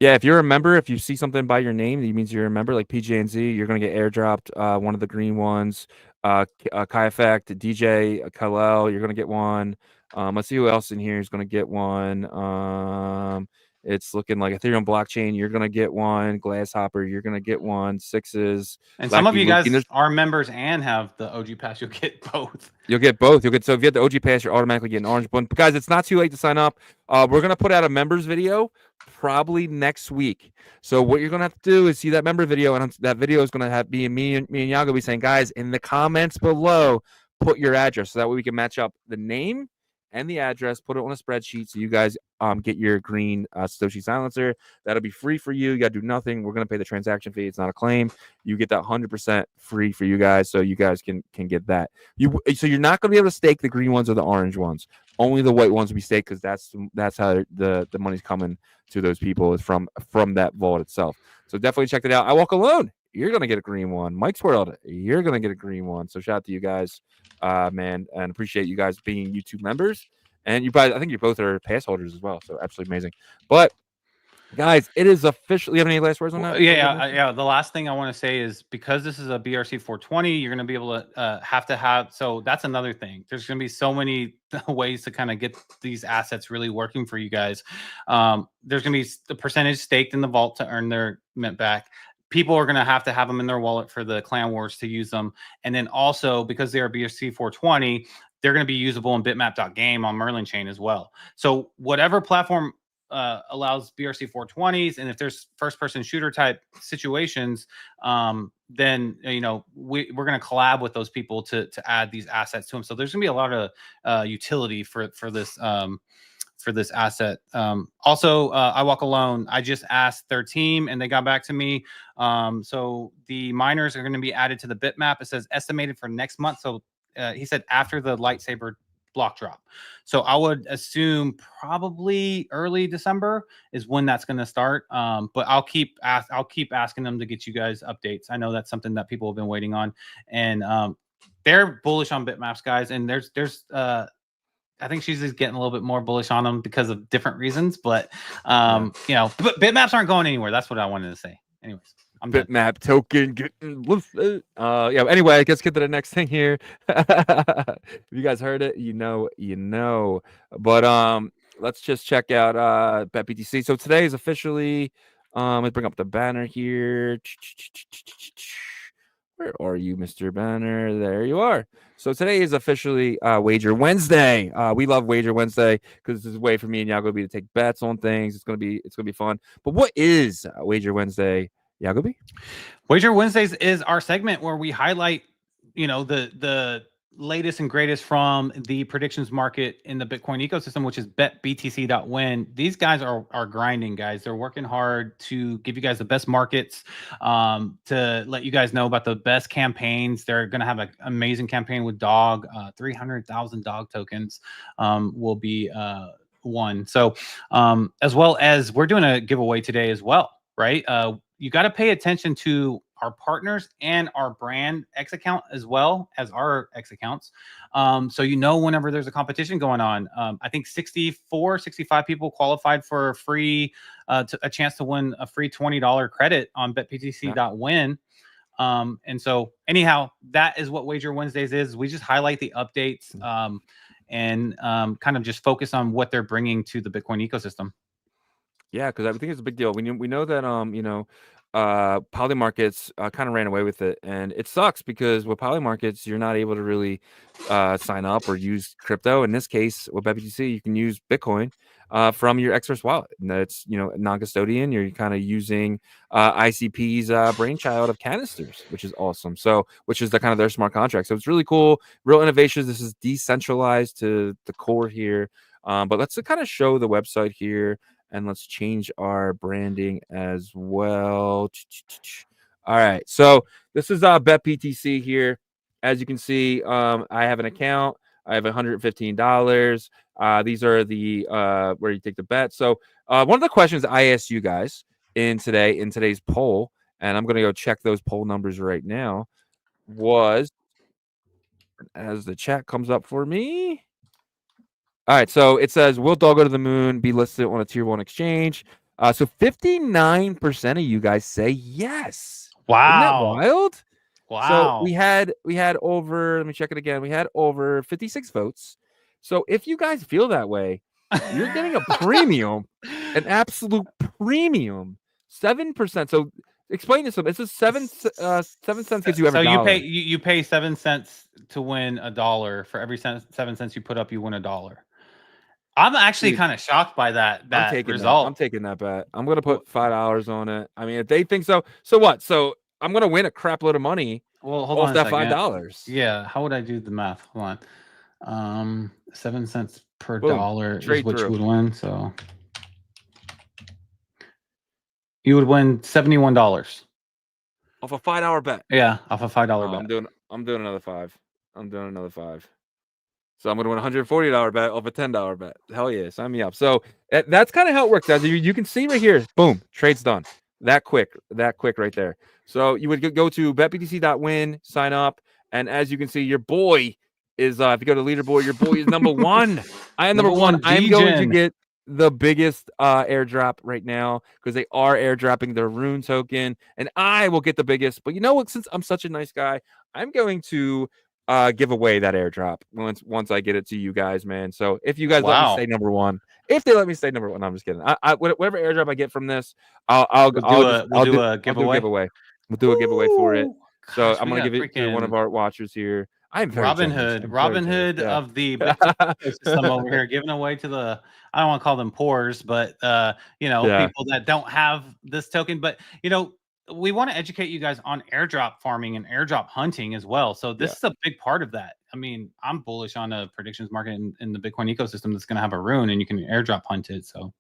Yeah, if you're a member, if you see something by your name, that means you're a member, like PJ&Z, you're going to get airdropped one of the green ones. Kai Effect, DJ, Kalel, you're going to get one. Let's see who else in here is going to get one. It's looking like Ethereum blockchain. You're going to get one. Glasshopper, you're going to get one. Sixes. And some of you guys are members and have the OG pass. You'll get both. You'll get both. So if you get the OG pass, you're automatically getting orange one. But guys, it's not too late to sign up. We're going to put out a members video probably next week. So what you're gonna have to do is see that member video, and that video is gonna have me and Yagobi saying, guys, in the comments below, put your address, so that way we can match up the name and the address, put it on a spreadsheet, so you guys get your green Satoshi silencer. That'll be free for you. You gotta do nothing. We're gonna pay the transaction fee. It's not a claim. You get that 100% free for you guys, so you guys can get that. So you're not gonna be able to stake the green ones or the orange ones. Only the white ones will be staked, because that's how the money's coming to those people, is from that vault itself. So definitely check that out. I Walk Alone, you're gonna get a green one. Mike's World, you're gonna get a green one. So shout out to you guys, man, and appreciate you guys being YouTube members. And I think you both are pass holders as well. So absolutely amazing. But guys, it is official. You have any last words on that? Yeah. The last thing I want to say is, because this is a BRC 420, you're going to be able to have. So that's another thing. There's going to be so many ways to kind of get these assets really working for you guys. There's going to be the percentage staked in the vault to earn their mint back. People are going to have them in their wallet for the clan wars to use them. And then also, because they are BRC 420, they're going to be usable in bitmap.game on Merlin chain as well. So whatever platform allows BRC 420s, and if there's first-person shooter type situations, then we're going to collab with those people to add these assets to them. So there's going to be a lot of utility for this asset. Also, I Walk Alone, I just asked their team and they got back to me. So the miners are going to be added to the bitmap. It says estimated for next month. So he said after the lightsaber block drop. So I would assume probably early December is when that's going to start. But I'll keep asking them to get you guys updates. I know that's something that people have been waiting on, and they're bullish on bitmaps, guys. And there's I think she's just getting a little bit more bullish on them because of different reasons. But bitmaps aren't going anywhere. That's what I wanted to say. Anyways. I'm bitmap token getting yeah. Anyway, let's get to the next thing here. If you guys heard it, you know. But let's just check out betBTC. So today is officially let's bring up the banner here. Where are you, Mr. Banner? There you are. So today is officially Wager Wednesday. We love Wager Wednesday because this is a way for me and Yagobi to take bets on things. It's gonna be fun. But what is Wager Wednesday, Yagobi? Wager Wednesdays is our segment where we highlight, the latest and greatest from the predictions market in the Bitcoin ecosystem, which is betBTC.win. These guys are grinding, guys. They're working hard to give you guys the best markets, to let you guys know about the best campaigns. They're going to have an amazing campaign with dog. 300,000 dog tokens will be won. So as well as we're doing a giveaway today as well, right? You got to pay attention to our partners and our brand X account as well as our X accounts. So whenever there's a competition going on, I think 65 people qualified for a free a chance to win a free $20 credit on betBTC.win. And so anyhow, that is what Wager Wednesdays is. We just highlight the updates and kind of just focus on what they're bringing to the Bitcoin ecosystem. Yeah, because I think it's a big deal. We know that poly markets kind of ran away with it, and it sucks because with poly markets you're not able to really sign up or use crypto. In this case, with betBTC, you can use Bitcoin from your Express wallet, and that's non-custodian. You're kind of using ICP's brainchild of canisters, which is awesome. So, which is the kind of their smart contract. So it's really cool, real innovations. This is decentralized to the core here. But let's kind of show the website here. And let's change our branding as well. All right. So this is betBTC here. As you can see, I have an account. I have $115. These are the where you take the bet. So one of the questions I asked you guys in today's poll, and I'm going to go check those poll numbers right now, was, as the chat comes up for me. All right, so it says, will Dog go to the moon, be listed on a tier 1 exchange? So 59% of you guys say yes. Wow. Isn't that wild? Wow. So we had over, let me check it again. We had over 56 votes. So if you guys feel that way, you're getting a premium, an absolute premium, 7%. So explain this. It's a 7 cents gives you every dollar. So you pay 7 cents to win $1. For every 7 cents you put up, you win $1. I'm actually kind of shocked by that result. I'm taking that bet. I'm gonna put $5 on it. I mean, if they think so what? So I'm gonna win a crap load of money. Well, hold off on that a second. $5. Yeah, how would I do the math? Hold on. 7 cents per Boom. dollar Trade is what through. you would win. So you would win $71 off a $5 bet. Yeah, off a $5 bet. I'm doing another 5. I'm doing another 5. So I'm going to win a $140 bet off a $10 bet. Hell yeah, sign me up. So that's kind of how it works, guys. You can see right here, boom, trade's done. That quick right there. So you would go to betBTC.win, sign up, and as you can see, your boy is if you go to leaderboard, your boy is number 1. I am number 1. I am going to get the biggest airdrop right now because they are airdropping their rune token, and I will get the biggest. But you know what? Since I'm such a nice guy, I'm going to give away that airdrop once I get it to you guys, man. So if you guys let me stay number 1, if they let me stay number 1, I'm just kidding. Whatever airdrop I get from this, I'll do a giveaway. We'll do a giveaway for it. So I'm gonna give it to one of our watchers here. I'm very Robin Hood of the system over here, giving away to the, I don't want to call them poors, but people that don't have this token. But we want to educate you guys on airdrop farming and airdrop hunting as well. So this is a big part of that. I mean, I'm bullish on a predictions market in the Bitcoin ecosystem that's going to have a rune and you can airdrop hunt it. So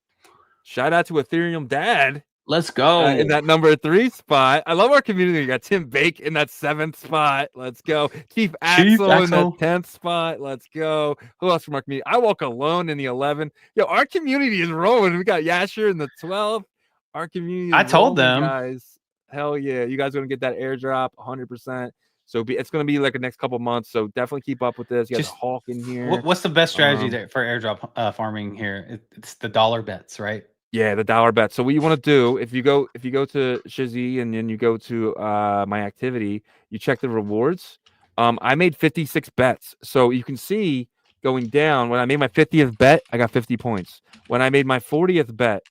shout out to Ethereum Dad. Let's go. In that number 3 spot. I love our community. We got Tim Bake in that 7th spot. Let's go. Chief Axel in that 10th spot. Let's go. Who else from our community? I Walk Alone in the 11th. Yo, our community is rolling. We got Yasher in the 12th. Our community I told them. Guys. Hell yeah. You guys are going to get that airdrop 100%. So it's going to be like the next couple months. So definitely keep up with this. You got the Hawk in here. What's the best strategy for airdrop farming here? It's the dollar bets, right? Yeah, the dollar bet. So what you want to do, if you go to Shizzy and then you go to my activity, you check the rewards. I made 56 bets. So you can see going down, when I made my 50th bet, I got 50 points. When I made my 40th bet,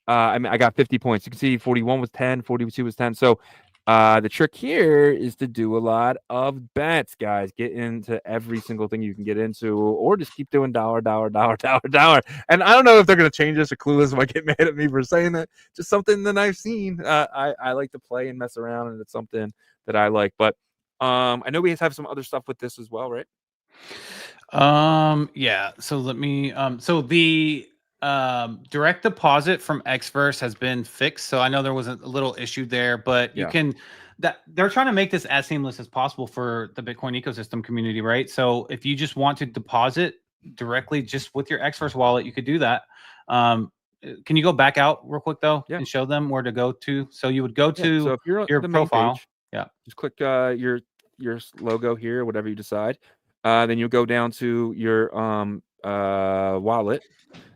I got 50 points. You can see 41 was 10, 42 was 10. So the trick here is to do a lot of bets, guys. Get into every single thing you can get into, or just keep doing dollar. And I don't know if they're going to change this, or Clueless might get mad at me for saying it. Just something that I've seen. I like to play and mess around, and it's something that I like. But I know we have some other stuff with this as well, right? Yeah. So let me. So the direct deposit from Xverse has been fixed, so I know there was a little issue there, but you can they're trying to make this as seamless as possible for the Bitcoin ecosystem community, right? So if you just want to deposit directly just with your Xverse wallet, you could do that. Can you go back out real quick though and show them where to go to? So you would go to so if you're on your profile page, just click your logo here, whatever you decide, then you'll go down to your wallet.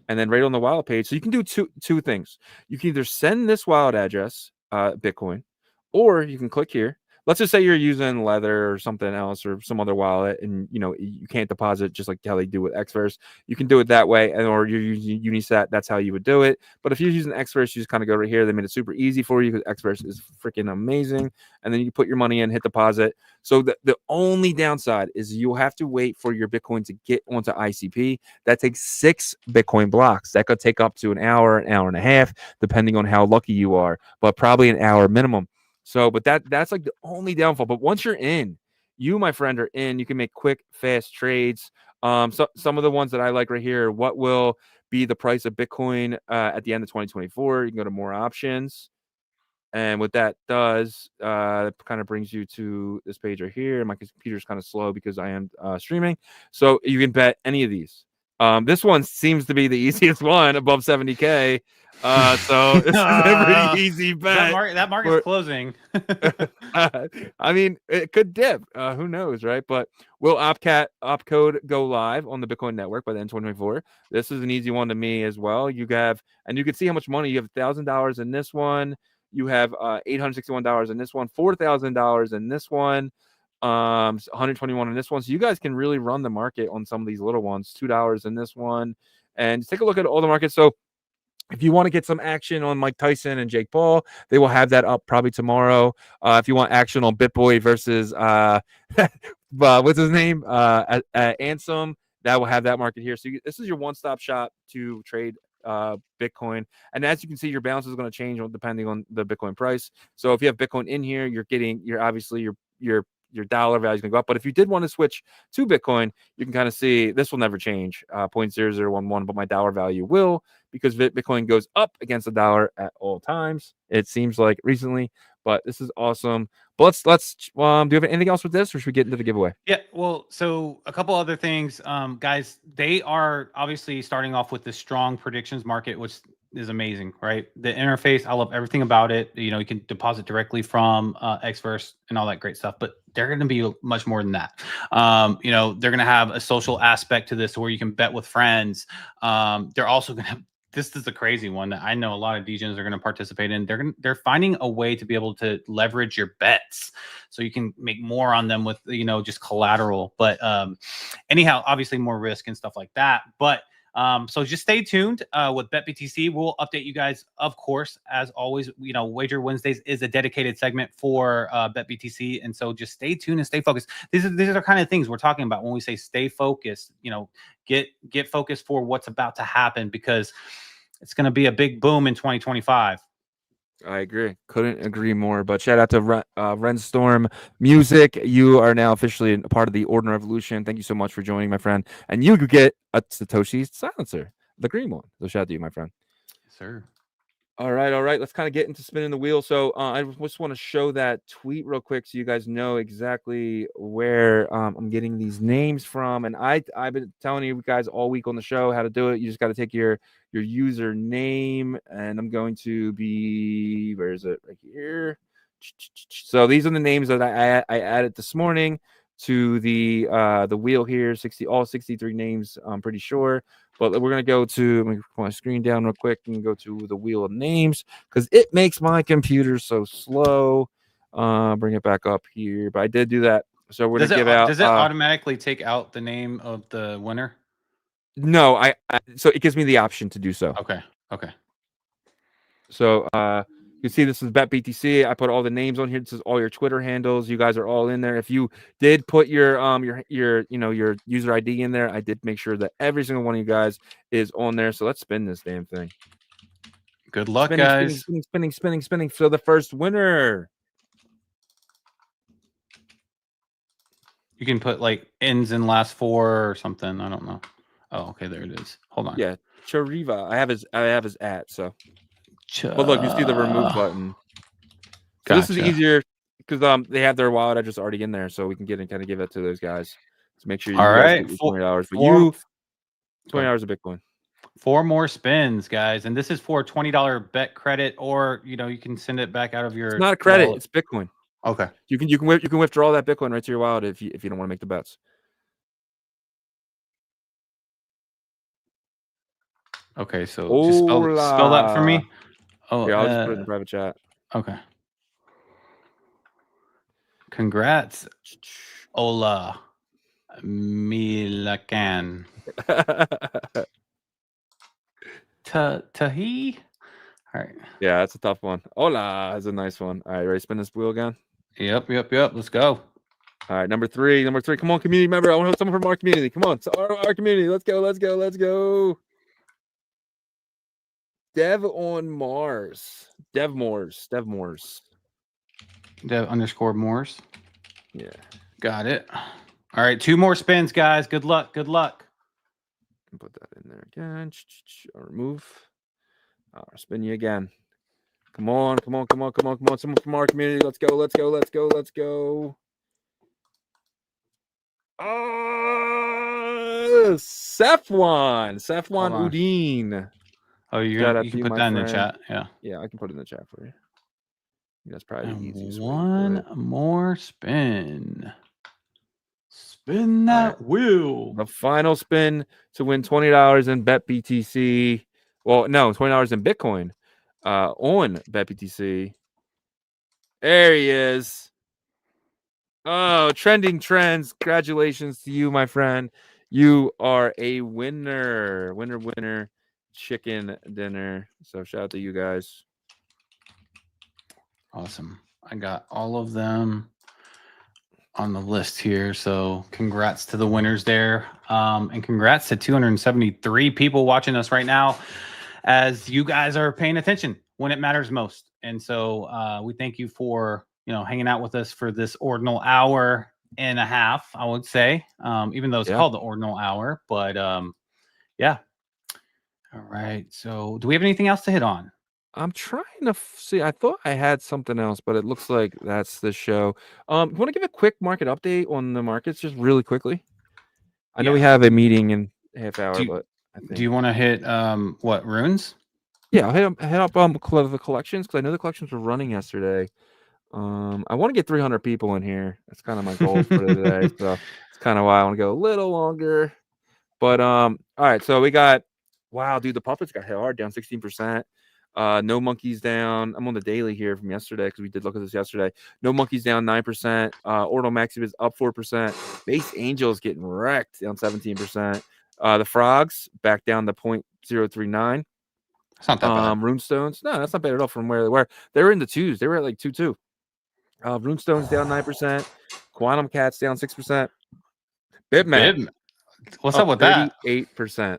And then right on the wallet page, so you can do two things. You can either send this wallet address, Bitcoin, or you can click here. Let's just say you're using Leather or something else or some other wallet, and you can't deposit just like how they do with Xverse. You can do it that way, or you're using Unisat. That's how you would do it. But if you're using Xverse, you just kind of go right here. They made it super easy for you because Xverse is freaking amazing. And then you put your money in, hit deposit. So the only downside is you'll have to wait for your Bitcoin to get onto ICP. That takes 6 Bitcoin blocks. That could take up to an hour and a half, depending on how lucky you are, but probably an hour minimum. So, but that's like the only downfall. But once you're in, you, my friend, are in. You can make quick, fast trades. So some of the ones that I like right here, what will be the price of Bitcoin at the end of 2024? You can go to more options. And what that does, it kind of brings you to this page right here. My computer's kind of slow because I am streaming. So you can bet any of these. This one seems to be the easiest one, above 70K. So this is a pretty easy bet. That market's closing. I mean, it could dip. Who knows, right? But will opcode go live on the Bitcoin network by the end of 2024? This is an easy one to me as well. You can see how much money you have. $1,000 in this one. You have $861 in this one. $4,000 in this one. 121 in this one. So you guys can really run the market on some of these little ones. $2 in this one, and take a look at all the markets. So if you want to get some action on Mike Tyson and Jake Paul, they will have that up probably tomorrow. If you want action on BitBoy versus what's his name, Ansem that will have that market here. So this is your one-stop shop to trade Bitcoin. And as you can see, your balance is going to change depending on the Bitcoin price. So if you have Bitcoin in here, you're obviously your dollar value is going to go up. But if you did want to switch to Bitcoin, you can kind of see this will never change 0.0011, but my dollar value will, because Bitcoin goes up against the dollar at all times. It seems like recently, but this is awesome. But let's do you have anything else with this, or should we get into the giveaway? Yeah, well, so a couple other things, guys. They are obviously starting off with this strong predictions market, which is amazing, right? The interface, I love everything about it. You know, you can deposit directly from Xverse and all that great stuff, but they're going to be much more than that. You know, they're going to have a social aspect to this where you can bet with friends. They're also going to, this is a crazy one that I know a lot of DJs are going to participate in. They're finding a way to be able to leverage your bets so you can make more on them with, you know, just collateral. But anyhow, obviously more risk and stuff like that. But so just stay tuned with betBTC. We'll update you guys, of course, as always. You know, Wager Wednesdays is a dedicated segment for betBTC, and so just stay tuned and stay focused. These are the kind of things we're talking about when we say stay focused. You know, get focused for what's about to happen, because it's going to be a big boom in 2025. I agree. Couldn't agree more. But shout out to Renstorm Music. You are now officially a part of the Ordinal Revolution. Thank you so much for joining, my friend. And you could get a Satoshi silencer, the green one. So shout out to you, my friend. Yes, sir. All right. Let's kind of get into spinning the wheel. So I just want to show that tweet real quick so you guys know exactly where I'm getting these names from. And I've been telling you guys all week on the show how to do it. You just got to take your username, and I'm going to be, where is it? Right here. So these are the names that I added this morning to the wheel here. All 63 names, I'm pretty sure. But we're going to go to, let me put my screen down real quick and go to the wheel of names, because it makes my computer so slow. Bring it back up here. But I did do that. So we're going to give out. Does it automatically take out the name of the winner? No, so it gives me the option to do so. Okay. So you see this is betBTC. I put all the names on here. This is all your Twitter handles. You guys are all in there. If you did put your user ID in there, I did make sure that every single one of you guys is on there. So let's spin this damn thing. Good luck, guys. Spinning. So the first winner. You can put like ends in last four or something. I don't know. Oh, okay, there it is. Hold on. Yeah, Chariva. I have his at, so. But look, you see the remove button. So This is easier because they have their wallet address already in there, so we can get and kind of give that to those guys. So make sure you guys get $20. But you $20 of Bitcoin. 4 more spins, guys, and this is for $20 bet credit, or you can send it back out of your. It's not a credit; wallet. It's Bitcoin. Okay. You can withdraw that Bitcoin right to your wallet if you don't want to make the bets. Okay, so just spell that for me. Oh, yeah, I'll just put it in the private chat. Okay. Congrats, Ola Milakan. Tahi. All right. Yeah, that's a tough one. Hola is a nice one. All right, ready to spin this wheel again? Yep. Let's go. All right, number three. Come on, community member. I want to have someone from our community. Come on, it's our community. Let's go. Dev on Mars. Dev Moors. Dev _ Moors. Yeah. Got it. All right, 2 more spins, guys. Good luck. Put that in there again. I'll remove. I'll spin you again. Come on. Someone from our community. Let's go. Oh, Sefwan Udine. Oh, you can put that in the chat. Yeah, I can put it in the chat for you. That's probably the easiest. One more spin. Spin that wheel. The final spin to win $20 in betBTC. Well, no, $20 in Bitcoin on betBTC. There he is. Oh, trending trends. Congratulations to you, my friend. You are a winner. Winner. Chicken dinner. So shout out to you guys. Awesome. I got all of them. on the list here. So congrats to the winners there. And congrats to 273 people watching us right now, as you guys are paying attention when it matters most. And so we thank you for, hanging out with us for this ordinal hour and a half, I would say, even though it's called the ordinal hour. But yeah. All right. So do we have anything else to hit on? I'm trying to see. I thought I had something else, but it looks like that's the show. Want to give a quick market update on the markets just really quickly? I know we have a meeting in a half hour, but I think... Do you want to hit what, runes? Yeah, I'll hit up the collections, because I know the collections were running yesterday. I want to get 300 people in here. That's kind of my goal for today. So it's kind of why I want to go a little longer. But all right, so we got, wow, dude, the puppets got hit hard, down 16%. No monkeys down. I'm on the daily here from yesterday because we did look at this yesterday. No monkeys down 9%. Ordinal Maxi is up 4%. Base Angels getting wrecked, down 17%. The Frogs back down to 0.039. That's not that bad. Runestones, no, that's not bad at all from where they were. They were in the twos. They were at like 2.2. Runestones down 9%. Quantum Cats down 6%. Bitmap. What's up with that? 38%.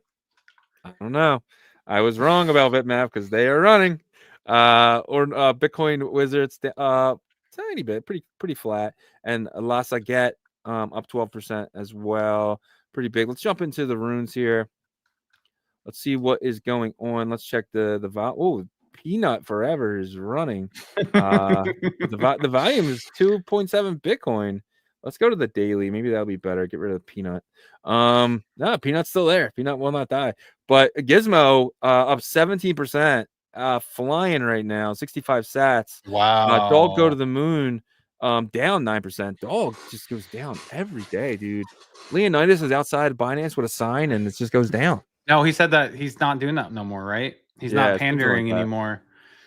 I don't know. I was wrong about bitmap because they are running. Bitcoin Wizards, tiny bit, pretty flat. And La Saget, up 12% as well. Pretty big. Let's jump into the runes here. Let's see what is going on. Let's check the oh, Peanut Forever is running. The volume is 2.7 Bitcoin. Let's go to the daily. Maybe that'll be better. Get rid of Peanut. No, Peanut's still there. Peanut will not die. But Gizmo up 17%. Flying right now, 65 sats. Wow. Dog Go to the Moon, down 9%. Dog just goes down every day, dude. Leonidas is outside Binance with a sign, and it just goes down. No, he said that he's not doing that no more, right? He's not pandering anymore.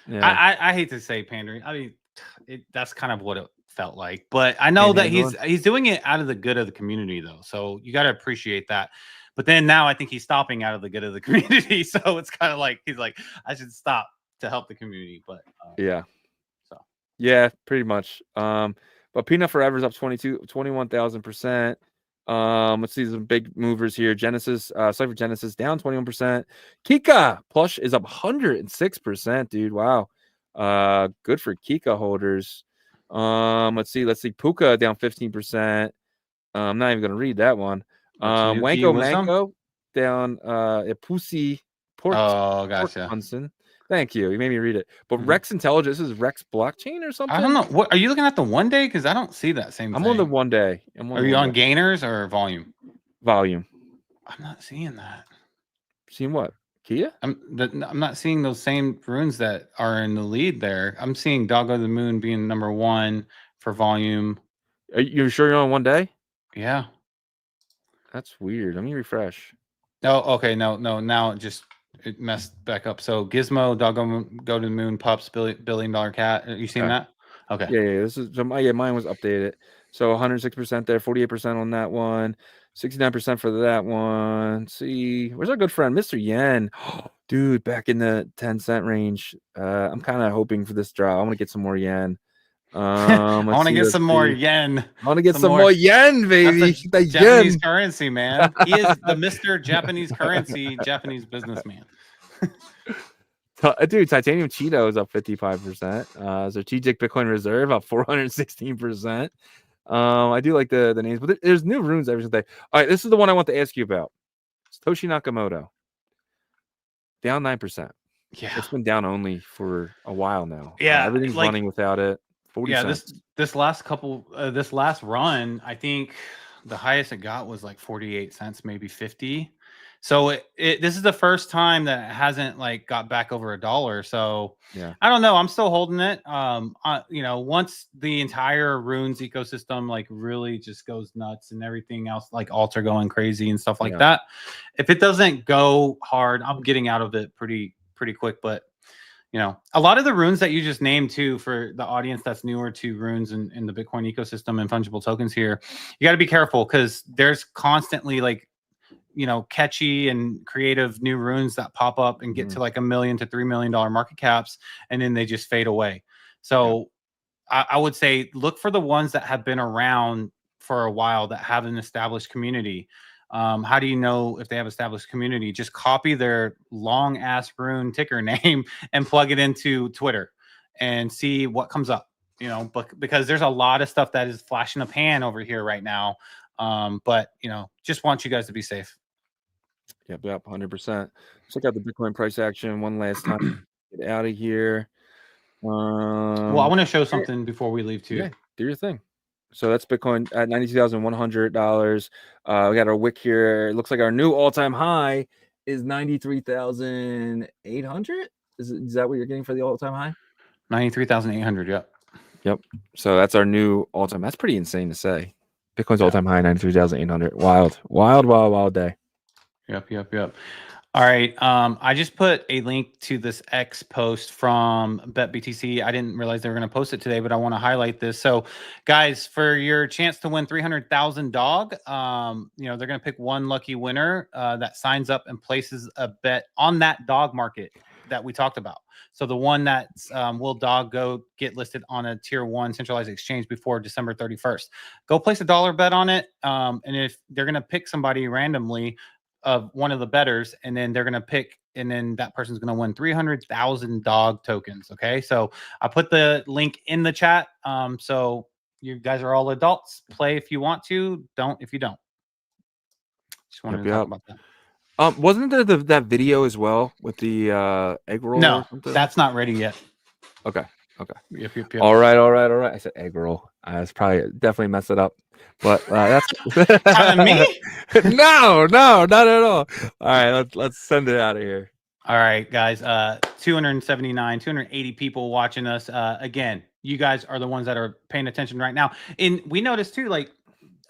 Yeah. I hate to say pandering. I mean, that's kind of what it felt like. But I know that he's doing it out of the good of the community, though. So you got to appreciate that. But then now I think he's stopping out of the good of the community. So it's kind of like he's like, I should stop to help the community. But yeah, pretty much. But Peanut Forever is up 21,000%. Let's see some big movers here. Genesis, Cypher Genesis down 21%. Kika Plush is up 106%, dude. Wow. Good for Kika holders. Let's see. Puka down 15%. I'm not even gonna read that one. Wanko Manko down Pussy Port. Oh, gotcha. Port Thank you. You made me read it. But Rex Intelligence is Rex Blockchain or something? I don't know. What are you looking at, the 1 day? Because I don't see that same thing. I'm on the 1 day. Are you on gainers or volume? Volume. I'm not seeing that. Seeing what? Kia? I'm not seeing those same runes that are in the lead there. I'm seeing Doggo the Moon being number 1 for volume. Are you sure you're on 1 day? Yeah. That's weird. Let me refresh. Oh, okay. No. Now it messed back up. So Gizmo, Doggo Go to the Moon, Pups, $1 billion cat. You seen that? Okay. Yeah. This is mine was updated. So 106% there, 48% on that one, 69% for that one. Let's see, where's our good friend Mr. Yen? Dude, back in the 10-cent range. I'm kind of hoping for this draw. I want to get some more yen. I want to get some more yen. I want to get some more yen, baby. The Japanese currency, man. He is the Mr. Japanese currency, Japanese businessman. Dude, Titanium Cheeto is up 55%. Strategic Bitcoin Reserve up 416%. I do like the names, but there's new runes every single day. All right, this is the one I want to ask you about. Satoshi Nakamoto. Down 9%. Yeah. It's been down only for a while now. Yeah. Everything's running without it. 40 cents. This last run, I think the highest it got was like 48 cents, maybe 50. So this is the first time that it hasn't like got back over $1. So yeah, I don't know. I'm still holding it. Once the entire runes ecosystem like really just goes nuts and everything else like alts are going crazy and stuff like that. If it doesn't go hard, I'm getting out of it pretty quick. But a lot of the runes that you just named too, for the audience that's newer to runes and in the Bitcoin ecosystem and fungible tokens here, you got to be careful because there's constantly like, catchy and creative new runes that pop up and get to like $1 million to $3 million market caps, and then they just fade away. So I would say look for the ones that have been around for a while that have an established community. How do you know if they have established community? Just copy their long ass rune ticker name and plug it into Twitter and see what comes up. You know, but because there's a lot of stuff that is flashing a pan over here right now. But you know, just want you guys to be safe. Yep, 100%. Check out the Bitcoin price action one last time. Get out of here. Well, I want to show something before we leave too. Yeah, do your thing. So that's Bitcoin at $92,100. We got our wick here. It looks like our new all-time high is 93,800. Is that what you're getting for the all-time high? 93,800. Yep. Yep. So that's our new all-time. That's pretty insane to say. Bitcoin's all-time high, 93,800. Wild day. Yep. All right. I just put a link to this X post from betBTC. I didn't realize they were going to post it today, but I want to highlight this. So, guys, for your chance to win 300,000 dog, you know, they're going to pick one lucky winner that signs up and places a bet on that dog market that we talked about. So the one that will dog go get listed on a tier 1 centralized exchange before December 31st. Go place a dollar bet on it. And if they're going to pick somebody randomly of one of the bettors, and then they're going to pick, and then that person's going to win 300,000 dog tokens. Okay. So I put the link in the chat. So you guys are all adults. Play if you want to, don't if you don't. Just wanted to talk about that. Wasn't there that video as well with the egg roll? No, or something? That's not ready yet. Okay. Yep. All right. I said egg roll. I was definitely messed it up. But that's me? No, not at all. All right, let's send it out of here. All right, guys. 280 people watching us. Again, you guys are the ones that are paying attention right now. And we noticed too, like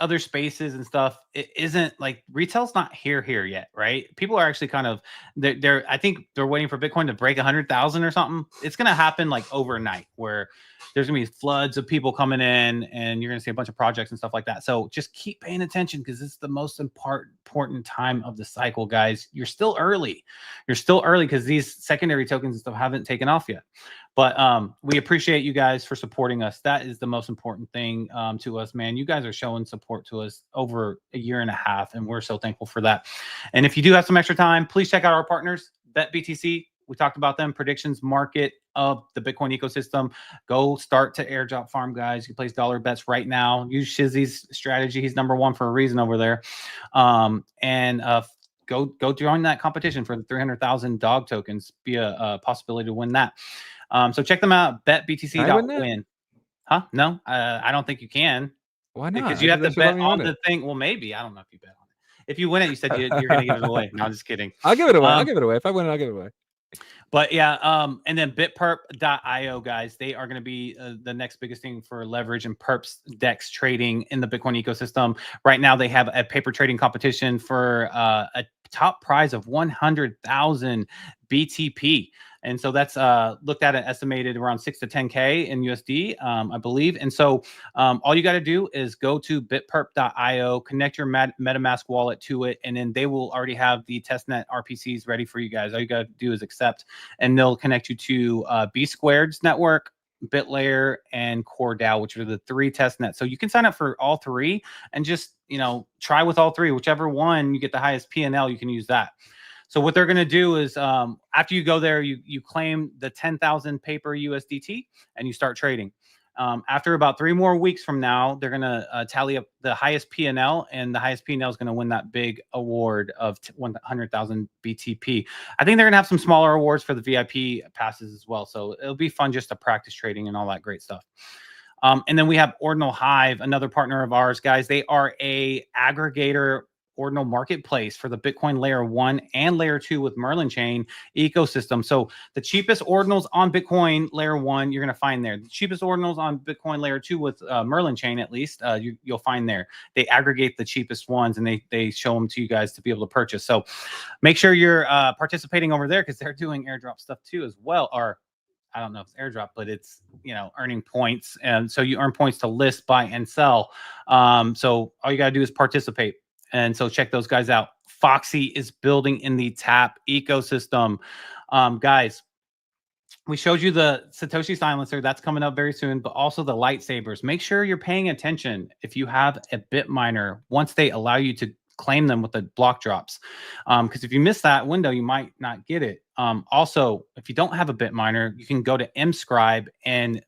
other spaces and stuff, it isn't like retail's not here yet, right? People are actually kind of they're I think they're waiting for Bitcoin to break 100,000 or something. It's gonna happen like overnight, where there's gonna be floods of people coming in, and you're gonna see a bunch of projects and stuff like that. So just keep paying attention, because it's the most important time of the cycle, guys. You're still early because these secondary tokens and stuff haven't taken off yet. But we appreciate you guys for supporting us. That is the most important thing to us, man. You guys are showing support to us over a year and a half, and we're so thankful for that. And if you do have some extra time, please check out our partners, betBTC. We talked about them, predictions market of the Bitcoin ecosystem. Go start to airdrop farm, guys. You can place dollar bets right now. Use Shizzy's strategy. He's #1 for a reason over there. Go join that competition for the 300,000 dog tokens. Be a possibility to win that. So check them out, betBTC.win. Huh? No, I don't think you can. Why not? Because you have to bet on the thing. Well, maybe. I don't know if you bet on it. If you win it, you said you're going to give it away. No, I'm just kidding. I'll give it away. I'll give it away. If I win it, I'll give it away. But yeah, and then bitperp.io, guys, they are going to be the next biggest thing for leverage and perps DEX trading in the Bitcoin ecosystem. Right now, they have a paper trading competition for a top prize of 100,000 BTP. And so that's looked at and estimated around 6 to 10K in USD, I believe. And so all you got to do is go to bitperp.io, connect your MetaMask wallet to it, and then they will already have the testnet RPCs ready for you guys. All you got to do is accept, and they'll connect you to B Squared's network, BitLayer, and CoreDAO, which are the 3 test nets. So you can sign up for all 3 and just, try with all 3. Whichever one you get the highest P&L, you can use that. So what they're going to do is after you go there, you claim the 10,000 paper USDT and you start trading. After about 3 more weeks from now, they're going to tally up the highest P&L, and the highest P&L is going to win that big award of 100,000 BTP. I think they're going to have some smaller awards for the VIP passes as well. So it'll be fun just to practice trading and all that great stuff. And then we have Ordinal Hive, another partner of ours, guys. They are a aggregator ordinal marketplace for the Bitcoin layer 1 and layer 2 with Merlin chain ecosystem. So the cheapest ordinals on Bitcoin layer 1, you're going to find there. The cheapest ordinals on Bitcoin layer 2 with Merlin chain, at least, you'll find there. They aggregate the cheapest ones, and they show them to you guys to be able to purchase. So make sure you're participating over there, because they're doing airdrop stuff too as well. Or I don't know if it's airdrop, but it's, earning points. And so you earn points to list, buy, and sell. So all you got to do is participate. And so check those guys out. Foxy is building in the Tap ecosystem. Guys, We showed you the Satoshi silencer. That's coming up very soon, but also the lightsabers. Make sure you're paying attention if you have a bit miner once they allow you to claim them with the block drops. Because if you miss that window, you might not get it. Also, if you don't have a bit miner, you can go to mscribe and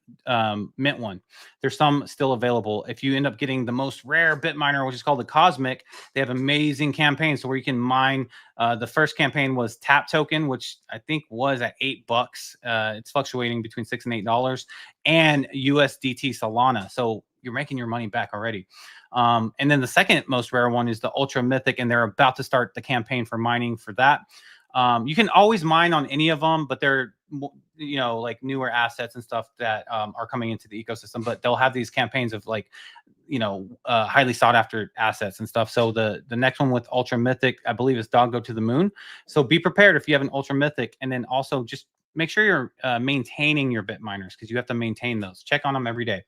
mint one. There's some still available. If you end up getting the most rare bit miner, which is called the Cosmic, they have amazing campaigns. So where you can mine, the first campaign was Tap Token, which I think was at $8. It's fluctuating between $6 and $8, and USDT Solana. So you're making your money back already. And then the second most rare one is the Ultra Mythic, and they're about to start the campaign for mining for that. You can always mine on any of them, but they're, you know, like newer assets and stuff that are coming into the ecosystem, but they'll have these campaigns of like, you know, highly sought after assets and stuff. So the next one with Ultra Mythic, I believe, is Dog Go to the Moon. So be prepared if you have an Ultra Mythic, and then also just make sure you're maintaining your bit miners, because you have to maintain those. Check on them every day.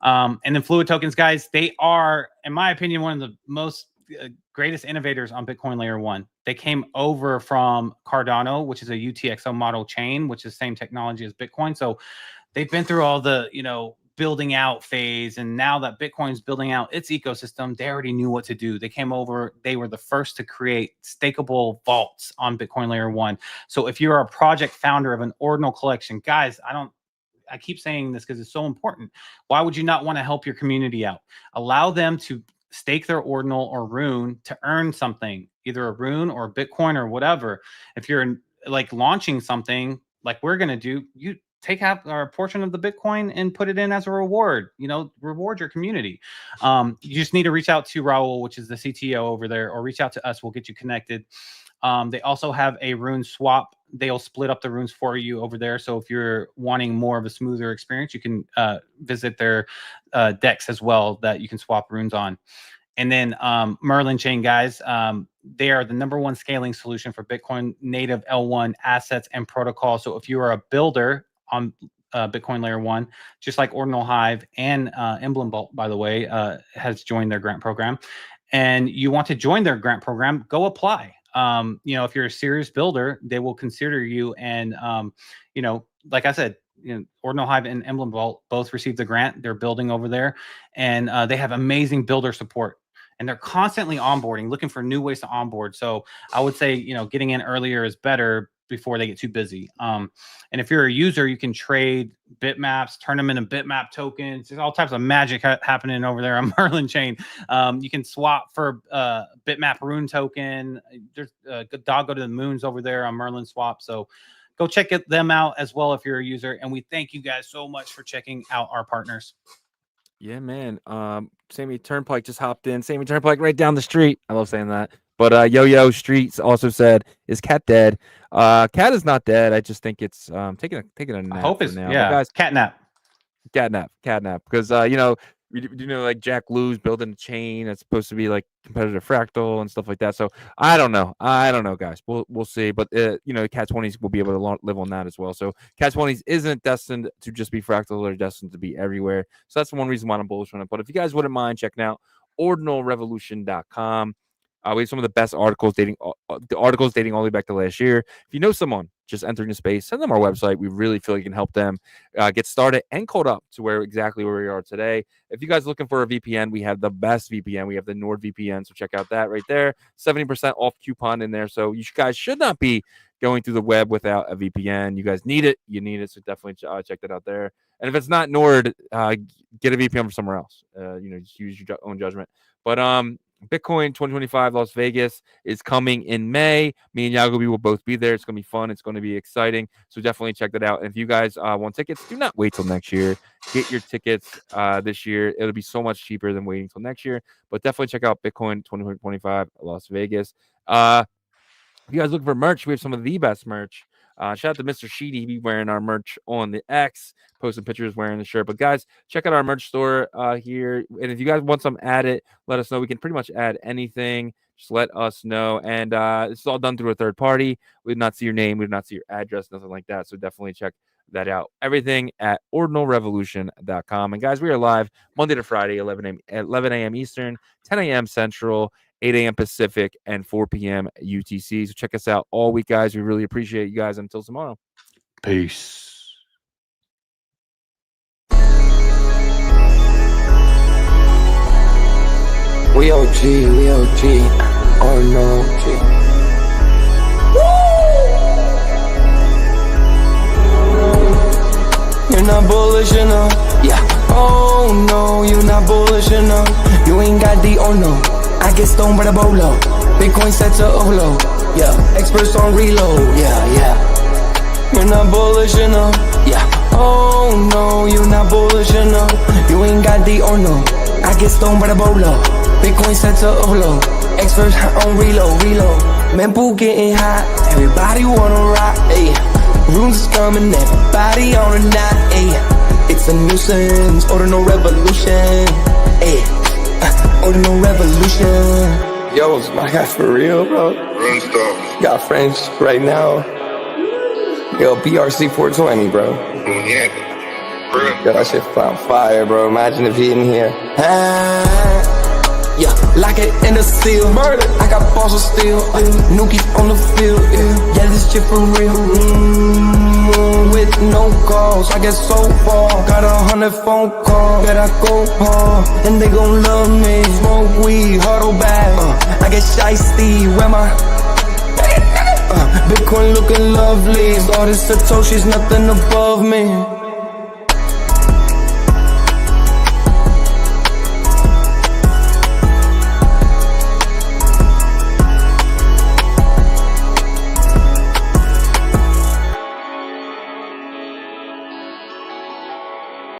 And then Fluid tokens, guys, they are, in my opinion, one of the most greatest innovators on Bitcoin layer 1. They came over from Cardano, which is a UTXO model chain, which is the same technology as Bitcoin. So they've been through all the, you know, building out phase. And now that Bitcoin's building out its ecosystem, they already knew what to do. They came over, they were the first to create stakeable vaults on Bitcoin layer 1. So if you're a project founder of an ordinal collection, guys, I keep saying this because it's so important. Why would you not want to help your community out? Allow them to stake their ordinal or rune to earn something, either a rune or Bitcoin or whatever. If you're like launching something like we're going to do, you take out our portion of the Bitcoin and put it in as a reward, you know, reward your community. You just need to reach out to Raul, which is the CTO over there, or reach out to us. We'll get you connected. They also have a rune swap. They'll split up the runes for you over there. So if you're wanting more of a smoother experience, you can visit their decks as well that you can swap runes on. And then Merlin Chain, guys, they are the #1 scaling solution for Bitcoin native L1 assets and protocol. So if you are a builder on Bitcoin layer 1, just like Ordinal Hive and Emblem Vault, by the way, has joined their grant program, and you want to join their grant program, go apply. You know, if you're a serious builder, they will consider you. And, you know, like I said, you know, Ordinal Hive and Emblem Vault both received the grant. They're building over there, and they have amazing builder support, and they're constantly onboarding, looking for new ways to onboard. So I would say, you know, getting in earlier is better before they get too busy. And if you're a user, you can trade bitmaps, turn them into bitmap tokens. There's all types of magic happening over there on Merlin Chain. You can swap for bitmap rune token. There's Dog Go to the Moons over there on Merlin Swap. So go check them out as well if you're a user. And we thank you guys so much for checking out our partners. Yeah, man. Sammy Turnpike just hopped in. Sammy Turnpike right down the street. I love saying that. But Yo-Yo Streets also said, "Is Cat dead?" Cat is not dead. I just think it's taking a nap. I hope it's now. yeah, guys, catnap. Because you know, you know, like Jack Lou's building a chain that's supposed to be like competitive fractal and stuff like that. So I don't know, guys. We'll see. But you know, Cat 20s will be able to live on that as well. So Cat 20s isn't destined to just be fractal; they're destined to be everywhere. So that's one reason why I'm bullish on it. But if you guys wouldn't mind checking out ordinalrevolution.com. We have some of the best articles dating all the way back to last year. If you know someone just entering the space, send them our website. We really feel you can help them get started and code up to exactly where we are today. If you guys are looking for a VPN, we have the best VPN. We have the NordVPN, so check out that right there. 70% off coupon in there. So you guys should not be going through the web without a VPN. You guys need it. You need it. So definitely check that out there. And if it's not Nord, get a VPN from somewhere else. You know, just use your own judgment. But Bitcoin 2025 Las Vegas is coming in May. Me and Yagobi will both be there. It's going to be fun. It's going to be exciting. So definitely check that out. And if you guys want tickets, do not wait till next year. Get your tickets this year. It'll be so much cheaper than waiting till next year. But definitely check out Bitcoin 2025 Las Vegas. If you guys looking for merch, we have some of the best merch. Shout out to Mr. Sheedy. He be wearing our merch on the X, posting pictures wearing the shirt. But guys, check out our merch store here. And if you guys want some added, let us know. We can pretty much add anything. Just let us know. And this is all done through a third party. We did not see your name. We did not see your address, nothing like that. So definitely check that out. Everything at ordinalrevolution.com. And guys, we are live Monday to Friday, 11 a.m. Eastern, 10 a.m. Central, 8 a.m. Pacific, and 4 p.m. UTC. So check us out all week, guys. We really appreciate you guys. Until tomorrow. Peace. We OG, we OG, oh no G. You're not bullish enough, yeah. Oh no, you're not bullish enough. You ain't got the oh no. I get stoned by the bolo. Bitcoin set to overload, yeah. Experts on reload, yeah. You're not bullish enough, yeah. Oh no, you're not bullish enough. You ain't got the oh no. I get stoned by the bolo. Bitcoin set to overload. Experts on reload. Mempool getting hot. Everybody wanna rock, ayy. Runes is coming, everybody on a knot, ayy. It's a nuisance, Ordinal Revolution, ayy. Ordinal Revolution. Yo, it's my guy for real, bro. Runeswaps. Got friends right now. Yo, BRC 420, bro. Yeah. Yo, that shit on fire, bro. Imagine if he in here. Yeah, lock it in the seal. Murder. I got balls of steel. Nuki on the field. Yeah, this shit for real. With no calls, I get so far. Got 100 phone calls that I go hard, and they gon' love me. Smoke weed, huddle back. I get shiesty. Where my Bitcoin looking lovely. All this Satoshi's nothing above me.